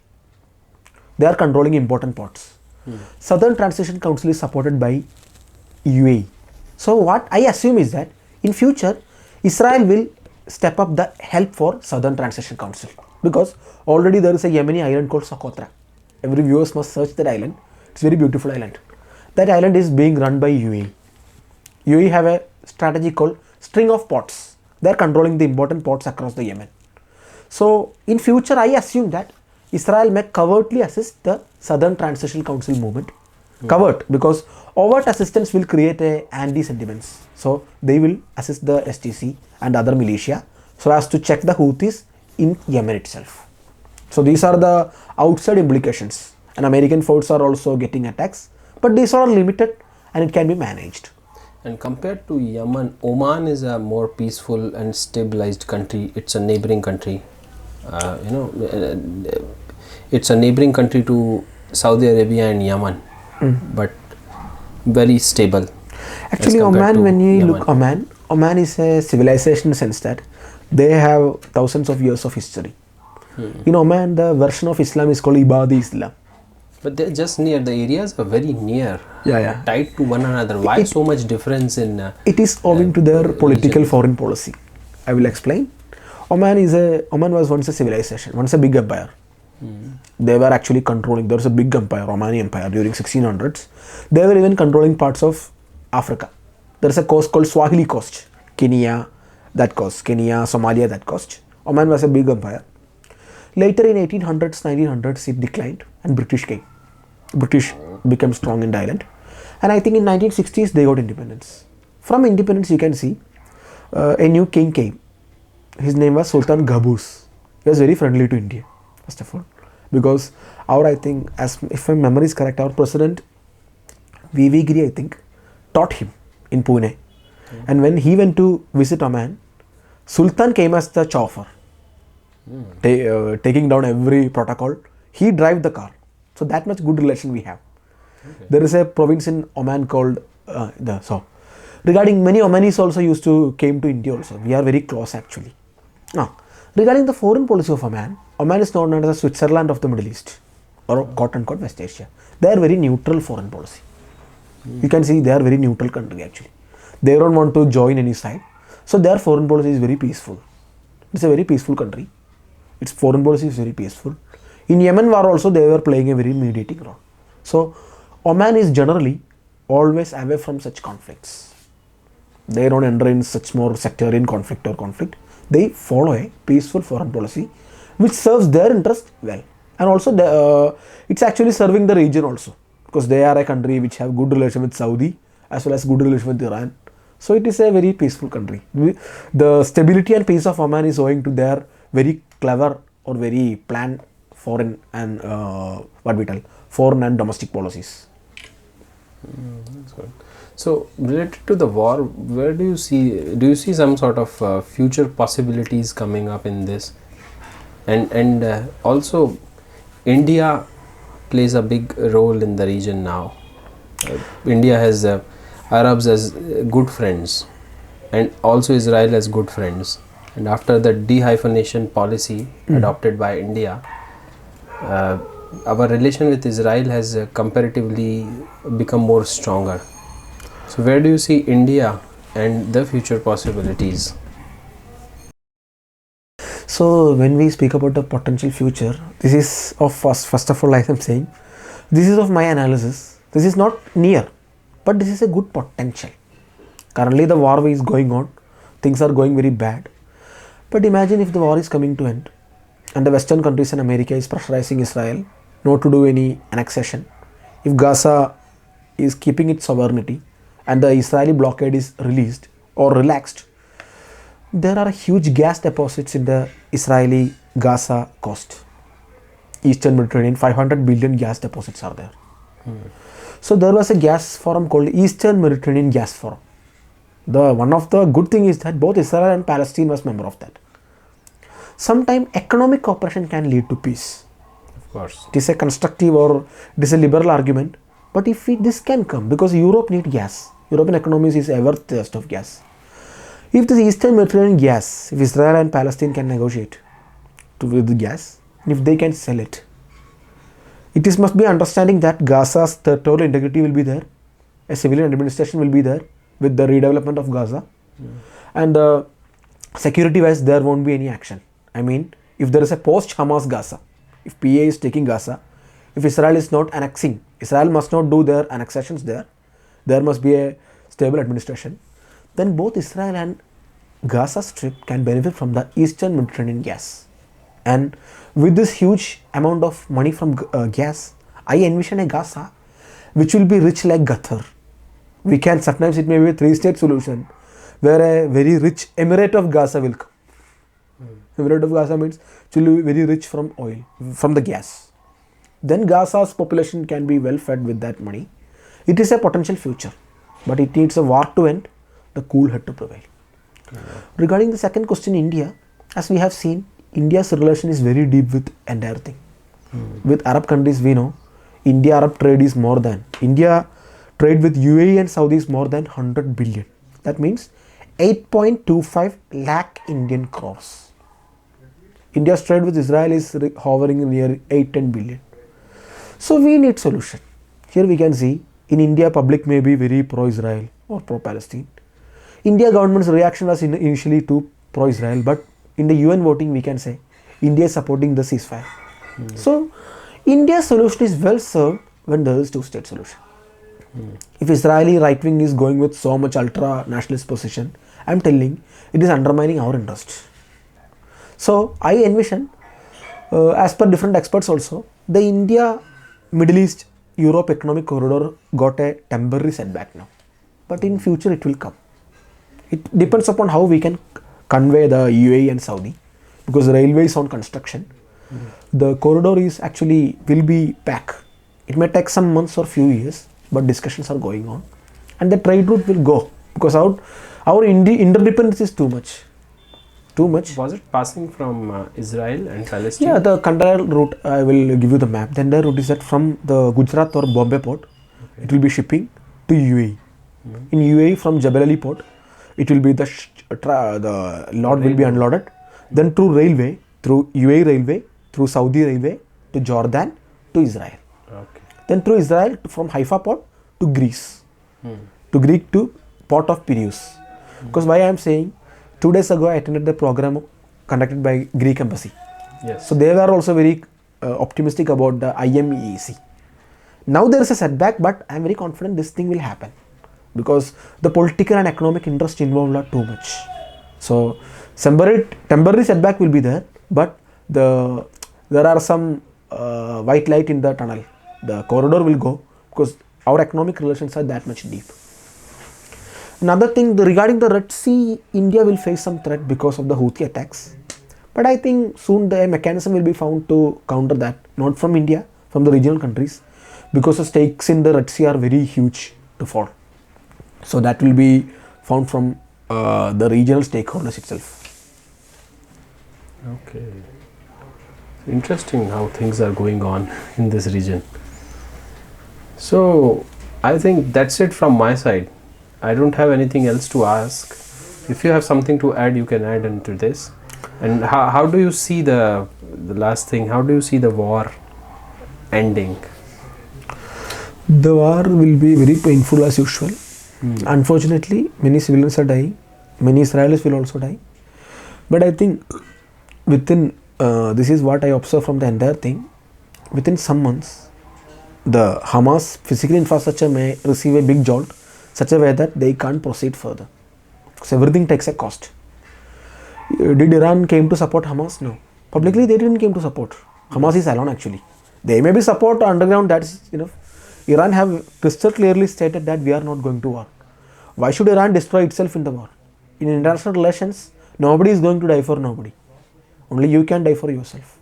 They are controlling important parts. Southern Transition Council is supported by UAE. So what I assume is that in future Israel will step up the help for Southern Transition Council, because already there is a Yemeni island called Socotra. Every viewers must search that island. It's a very beautiful island. That island is being run by UAE. UAE have a strategy called string of ports. They are controlling the important ports across the Yemen. So in future I assume that Israel may covertly assist the Southern Transition Council movement. Covert, because overt assistance will create a anti-sentiments. So they will assist the STC and other militia so as to check the Houthis in Yemen itself. So these are the outside implications, and American forces are also getting attacks, but these are limited and it can be managed. And compared to Yemen, Oman is a more peaceful and stabilized country. It's a neighboring country. It's a neighboring country to Saudi Arabia and Yemen, but very stable. Actually, Oman, when you look Oman is a civilization in the sense that they have thousands of years of history. In Oman, the version of Islam is called Ibadi Islam. But they're just near. The areas are very near. Yeah. Tied to one another. Why so much difference in? It is owing to their political region. foreign policy. I will explain. Oman was once a civilization, once a big empire. They were actually controlling. There was a big empire, Omani Empire, during 1600s. They were even controlling parts of Africa. There is a coast called Swahili Coast, Kenya, that coast, Kenya, Somalia, that coast. Oman was a big empire. Later in 1800s, 1900s, it declined and British came. British became strong in the island. And I think in 1960s, they got independence. From independence, you can see a new king came. His name was Sultan Qaboos. He was very friendly to India, first of all. Because I think, if my memory is correct, our president, V.V. Giri, I think, taught him in Pune. And when he went to visit Oman, Sultan came as the chauffeur, taking down every protocol. He drive the car. So that much good relation we have. Okay. There is a province in Oman called regarding many Omanis also used to came to India also. We are very close actually. Now, regarding the foreign policy of Oman, Oman is known as the Switzerland of the Middle East or quote unquote West Asia. They are very neutral foreign policy. You can see they are very neutral country actually. They don't want to join any side. So their foreign policy is very peaceful. It's a very peaceful country. Its foreign policy is very peaceful. In Yemen war also they were playing a very mediating role. So Oman is generally always away from such conflicts. They don't enter in such more sectarian conflict or conflict. They follow a peaceful foreign policy which serves their interest well. And also it's actually serving the region also. Because they are a country which have good relation with Saudi as well as good relation with Iran. So it is a very peaceful country. The stability and peace of Oman is owing to their very clever or very planned foreign and foreign and domestic policies. That's good. So related to the war, where do you see some sort of future possibilities coming up in this? And also India plays a big role in the region now. India has Arabs as good friends and also Israel as good friends. And after the dehyphenation policy adopted by India, our relation with Israel has comparatively become more stronger. So where do you see India and the future possibilities? So when we speak about the potential future, this is of first of all, like I'm saying, this is of my analysis. This is not near, but this is a good potential. Currently the war is going on, things are going very bad. But imagine if the war is coming to end and the Western countries and America is pressurizing Israel not to do any annexation. If Gaza is keeping its sovereignty and the Israeli blockade is released or relaxed, there are huge gas deposits in the Israeli Gaza coast. Eastern Mediterranean, 500 billion gas deposits are there. So there was a gas forum called Eastern Mediterranean Gas Forum. One of the good thing is that both Israel and Palestine was member of that. Sometimes economic cooperation can lead to peace. Of course. It is a constructive or it is a liberal argument. But if this can come, because Europe need gas. European economies is ever thirst of gas. If the Eastern Mediterranean gas, if Israel and Palestine can negotiate with the gas, and if they can sell it, it must be understanding that Gaza's territorial integrity will be there, a civilian administration will be there with the redevelopment of Gaza, and security wise there won't be any action. I mean, if there is a post-Hamas Gaza, if PA is taking Gaza, if Israel is not annexing, Israel must not do their annexations there, there must be a stable administration, then both Israel and Gaza Strip can benefit from the Eastern Mediterranean gas. And with this huge amount of money from gas, I envision a Gaza which will be rich like Qatar. Sometimes it may be a 3-state solution where a very rich Emirate of Gaza will come. Emirate of Gaza means it will be very rich from oil, from the gas. Then Gaza's population can be well fed with that money. It is a potential future, but it needs a war to end, the cool head to prevail. Regarding the second question, India, as we have seen, India's relation is very deep with entire thing. With Arab countries, we know India-Arab trade is more than, India trade with UAE and Saudi is more than 100 billion. That means 8.25 lakh Indian crores. India's trade with Israel is hovering near 8-10 billion. So we need solution. Here we can see in India public may be very pro-Israel or pro-Palestine. India government's reaction was initially to pro-Israel, but in the UN voting we can say India is supporting the ceasefire. So India's solution is well served when there is two-state solution. If Israeli right wing is going with so much ultra nationalist position, I am telling it is undermining our interest. So I envision, as per different experts also, the India Middle East Europe economic corridor got a temporary setback now, but in future it will come. It depends upon how we can convey the UAE and Saudi, because the railway is on construction. The corridor is actually will be back. It may take some months or few years, but discussions are going on, and the trade route will go because our interdependence is too much. Was it passing from Israel and Palestine? Yeah, the container route, I will give you the map. The entire route is that from the Gujarat or Bombay port, it will be shipping to UAE. In UAE from Jebel Ali port, it will be the load will be unloaded. Then through railway, through UAE railway, through Saudi railway to Jordan to Israel. Okay. Then through Israel from Haifa port to Greece. To port of Piraeus. Because why I am saying, 2 days ago I attended the program conducted by Greek embassy. Yes. So they were also very optimistic about the IMEEC. Now there is a setback, but I am very confident this thing will happen because the political and economic interest involved are too much. So temporary setback will be there, but there are some white light in the tunnel. The corridor will go because our economic relations are that much deep. Another thing regarding the Red Sea, India will face some threat because of the Houthi attacks. But I think soon the mechanism will be found to counter that, not from India, from the regional countries, because the stakes in the Red Sea are very huge to fall. So that will be found from the regional stakeholders itself. Okay. Interesting how things are going on in this region. So I think that's it from my side. I don't have anything else to ask. If you have something to add, you can add into this. And how do you see the last thing? How do you see the war ending? The war will be very painful as usual. Unfortunately, many civilians are dying. Many Israelis will also die. But I think within, this is what I observe from the entire thing, within some months, the Hamas physical infrastructure may receive a big jolt, such a way that they can't proceed further. Because everything takes a cost. Did Iran came to support Hamas? No. Publicly they didn't came to support. Hamas is alone actually. They may be support underground, that's enough. Iran have crystal clearly stated that we are not going to war. Why should Iran destroy itself in the war? In international relations, nobody is going to die for nobody. Only you can die for yourself.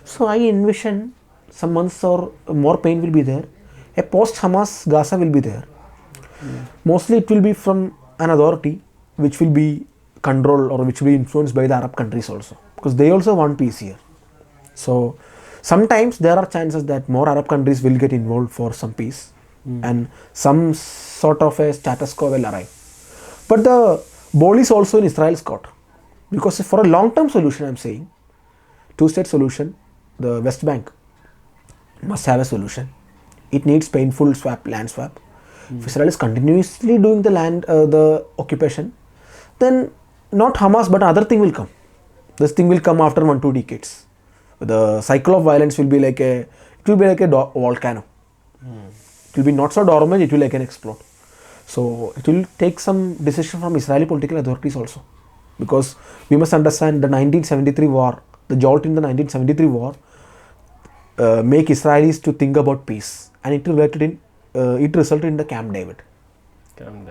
So I envision some months or more pain will be there. A post-Hamas Gaza will be there. Mostly it will be from an authority which will be controlled or which will be influenced by the Arab countries also, because they also want peace here. So sometimes there are chances that more Arab countries will get involved for some peace and some sort of a status quo will arrive. But the ball is also in Israel's court, because for a long-term solution, I am saying, two-state solution, the West Bank must have a solution. It needs painful land swap. If Israel is continuously doing the occupation, then not Hamas but other thing will come. This thing will come after 1-2 decades. The cycle of violence will be like a volcano. It will be not so dormant, it will again explode. So it will take some decision from Israeli political authorities also, because we must understand the 1973 war, the jolt in the 1973 war make Israelis to think about peace, and it resulted in the Camp David.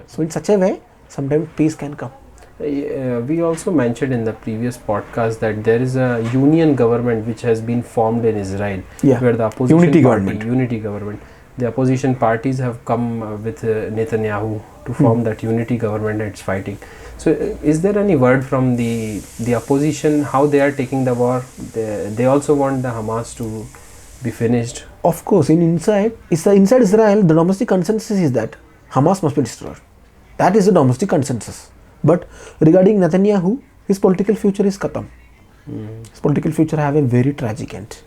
So in such a way, sometimes peace can come. We also mentioned in the previous podcast that there is a union government which has been formed in Israel, where the opposition unity government. The opposition parties have come with Netanyahu to form that unity government and it's fighting. So is there any word from the opposition how they are taking the war? They also want the Hamas to be finished. Of course, inside Israel, the domestic consensus is that Hamas must be destroyed. That is the domestic consensus. But regarding Netanyahu, his political future is khatam. His political future have a very tragic end.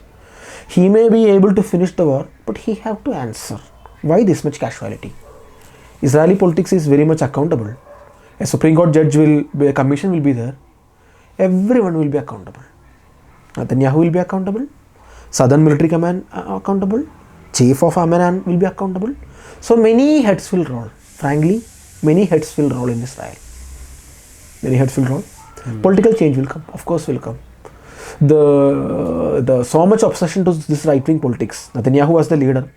He may be able to finish the war, but he have to answer. Why this much casualty? Israeli politics is very much accountable. A Supreme Court judge will be, a commission will be there. Everyone will be accountable. Netanyahu will be accountable. Southern Military Command accountable. Chief of Amman will be accountable. So many heads will roll. Frankly, many heads will roll in Israel. Many heads will roll. Political change will come. Of course will come. The so much obsession to this right-wing politics. Netanyahu was the leader.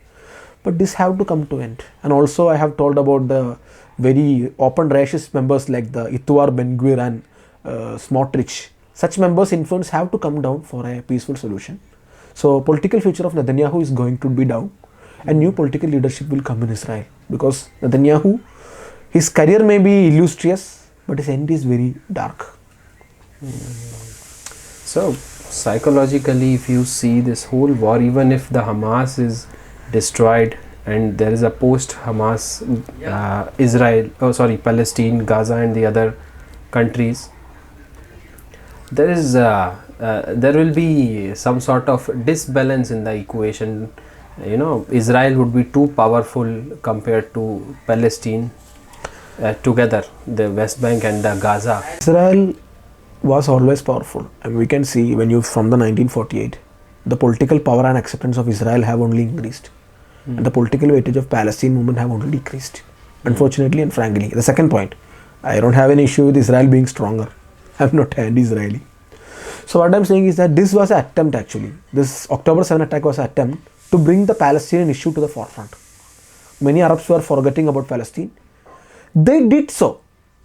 But this have to come to end. And also I have told about the very open racist members like the Ituar Ben-Gvir and Smotrich. Such members' influence have to come down for a peaceful solution. So political future of Netanyahu is going to be down and new political leadership will come in Israel. Because Netanyahu, his career may be illustrious, but his end is very dark. So psychologically, if you see this whole war, even if the Hamas is destroyed and there is a post-Hamas Palestine, Gaza and the other countries, there will be some sort of disbalance in the equation. Israel would be too powerful compared to Palestine together, the West Bank and the Gaza. Israel was always powerful, and we can see from the 1948, the political power and acceptance of Israel have only increased. And the political weightage of Palestine movement have only decreased, unfortunately and frankly. The second point, I don't have an issue with Israel being stronger. I'm not anti-Israeli. So what I'm saying is that this was an attempt actually. This October 7 attack was an attempt to bring the Palestinian issue to the forefront. Many Arabs were forgetting about Palestine. They did so.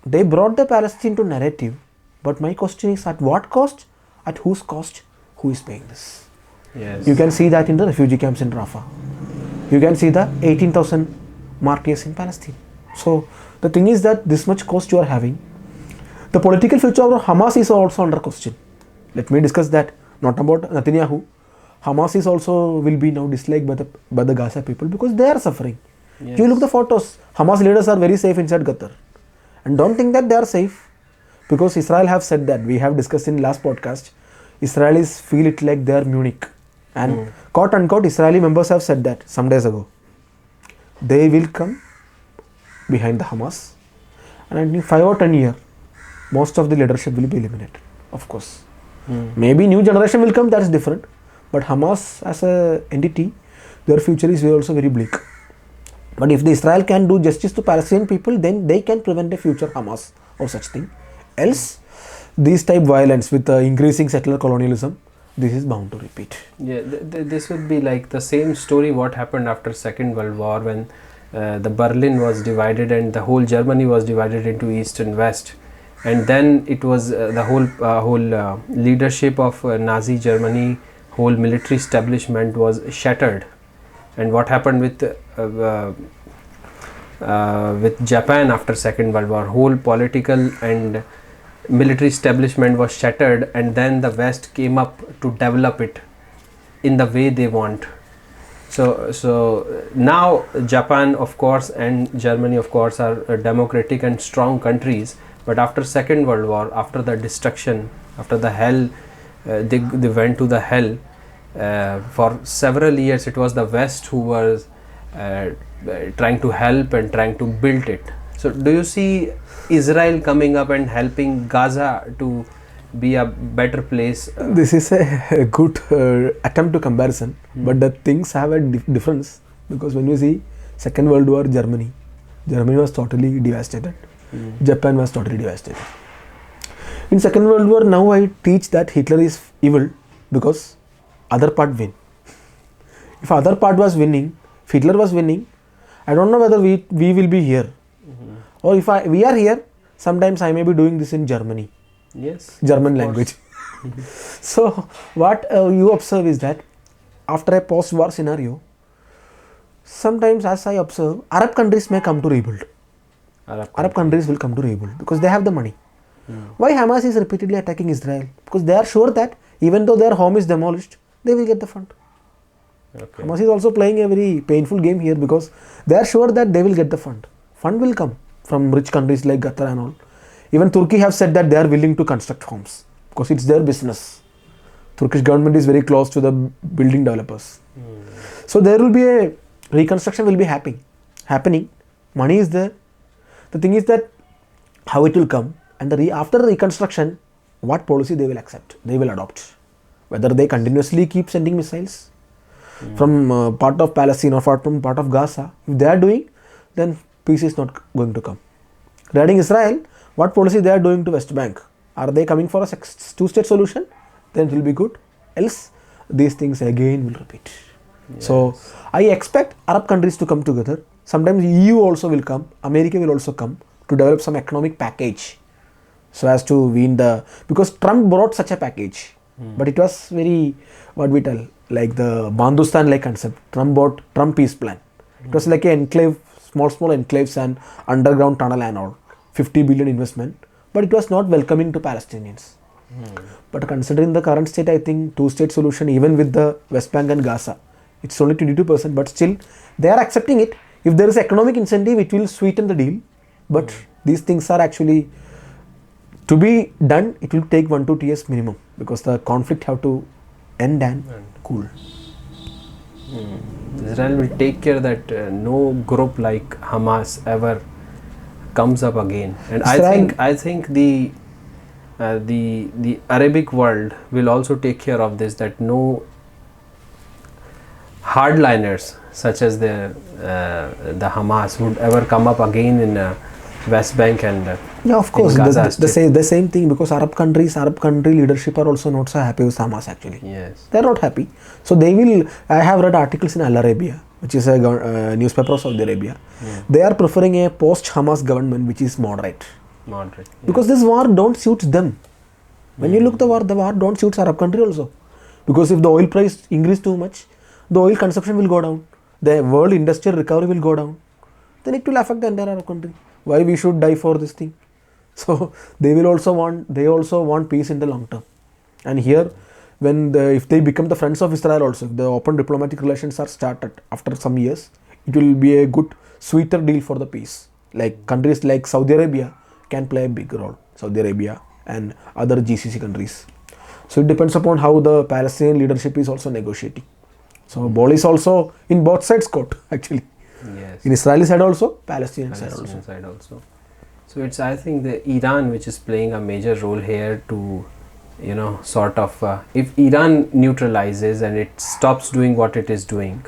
They brought the Palestine to narrative. But my question is, at what cost? At whose cost? Who is paying this? Yes. You can see that in the refugee camps in Rafah. You can see the 18,000 martyrs in Palestine. So the thing is that this much cost you are having. The political future of Hamas is also under question. Let me discuss that. Not about Netanyahu. Hamas is also will be now disliked by the Gaza people because they are suffering. Yes. You look the photos. Hamas leaders are very safe inside Qatar. And don't think that they are safe. Because Israel have said that. We have discussed in last podcast. Israelis feel it like they are Munich. And quote unquote Israeli members have said that some days ago. They will come behind the Hamas. And in 5 or 10 years, most of the leadership will be eliminated. Of course. Maybe new generation will come, that's different. But Hamas as a entity, their future is also very bleak. But if the Israel can do justice to Palestinian people, then they can prevent a future Hamas or such thing. Else, these type violence with increasing settler colonialism, this is bound to repeat. Yeah, this would be like the same story what happened after Second World War when the Berlin was divided and the whole Germany was divided into East and West. And then it was the whole leadership of Nazi Germany, whole military establishment was shattered. And what happened with Japan after Second World War, whole political and military establishment was shattered, and then the West came up to develop it in the way they want. So now Japan of course and Germany of course are democratic and strong countries, but after Second World War, after the destruction, after the hell, they went to the hell. For several years it was the West who was trying to help and trying to build it. So do you see Israel coming up and helping Gaza to be a better place? This is a good attempt to comparison, but the things have a difference, because when you see Second World War, Germany was totally devastated. Japan was totally devastated. In Second World War, now I teach that Hitler is evil because other part win. If other part was winning, if Hitler was winning, I don't know whether we will be here. Or if we are here, sometimes I may be doing this in Germany. Yes. German language. So what you observe is that after a post-war scenario, sometimes as I observe, Arab countries may come to rebuild. Arab countries will come to rebuild because they have the money. Why Hamas is repeatedly attacking Israel? Because they are sure that even though their home is demolished, they will get the fund. Okay. Hamas is also playing a very painful game here because they are sure that they will get the fund. Fund will come from rich countries like Qatar and all. Even Turkey have said that they are willing to construct homes because it's their business. Turkish government is very close to the building developers. So there will be a reconstruction will be happening. Money is there. The thing is that how it will come, and after the reconstruction, what policy they will accept, they will adopt. Whether they continuously keep sending missiles from part of Palestine or from part of Gaza, if they are doing, then peace is not going to come. Regarding Israel, what policy they are doing to West Bank? Are they coming for a two-state solution? Then it will be good. Else, these things again will repeat. Yes. So, I expect Arab countries to come together. Sometimes EU also will come. America will also come to develop some economic package so as to win because Trump brought such a package. But it was very, what we tell, like the Bandustan-like concept. Trump brought Trump peace plan. It was like an enclave, small enclaves and underground tunnel and all. 50 billion investment. But it was not welcoming to Palestinians. But considering the current state, I think two-state solution, even with the West Bank and Gaza, it's only 22%, but still they are accepting it. If there is economic incentive, it will sweeten the deal. But these things are actually, to be done, it will take 1 to 2 years minimum, because the conflict have to end and cool. Israel will take care that no group like Hamas ever comes up again. And I think the Arabic world will also take care of this, that no hardliners such as the Hamas would ever come up again in West Bank and yeah, of course, the same thing, because Arab country leadership are also not so happy with Hamas actually. Yes, they are not happy. So they will. I have read articles in Al Arabiya, which is a newspaper of Saudi Arabia. They are preferring a post-Hamas government which is moderate. Because this war don't suit them. When you look the war don't suit Arab country also. Because if the oil price increase too much, the oil consumption will go down. The world industrial recovery will go down. Then it will affect the entire Arab country. Why we should die for this thing? So they also want peace in the long term. And here, if they become the friends of Israel also, if the open diplomatic relations are started after some years, it will be a good, sweeter deal for the peace. Like countries like Saudi Arabia can play a big role. Saudi Arabia and other GCC countries. So it depends upon how the Palestinian leadership is also negotiating. So ball is also in both sides court actually. Yes. In Israeli side also, Palestinian side also. So it's, I think, the Iran which is playing a major role here to, sort of, if Iran neutralizes and it stops doing what it is doing,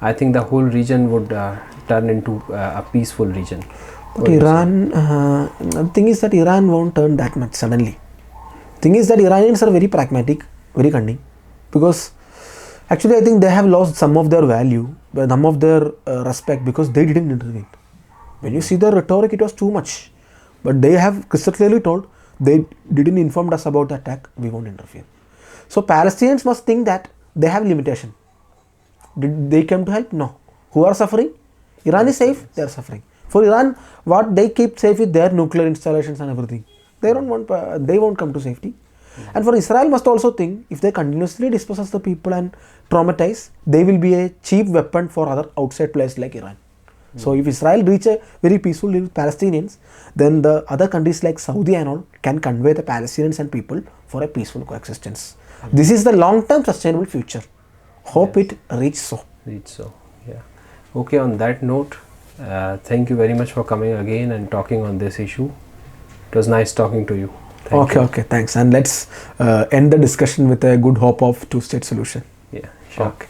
I think the whole region would turn into a peaceful region. But Iran, the thing is that Iran won't turn that much suddenly. Thing is that Iranians are very pragmatic, very cunning, because actually I think they have lost some of their value, some of their respect, because they didn't intervene. When you see the rhetoric, it was too much. But they have crystal clearly told, they didn't inform us about the attack, we won't interfere. So Palestinians must think that they have limitation. Did they come to help? No. Who are suffering? Iran is safe, they are suffering. For Iran, what they keep safe is their nuclear installations and everything. They won't come to safety. And for Israel must also think, if they continuously dispossess the people and traumatize, they will be a cheap weapon for other outside players like Iran. So if Israel reach a very peaceful deal with Palestinians, then the other countries like Saudi and all can convey the Palestinians and people for a peaceful coexistence. This is the long-term sustainable future. Hope it reach so. Yeah. Okay, on that note, thank you very much for coming again and talking on this issue. It was nice talking to you. Okay, thanks. And let's end the discussion with a good hope of two-state solution. Yeah, sure. Okay.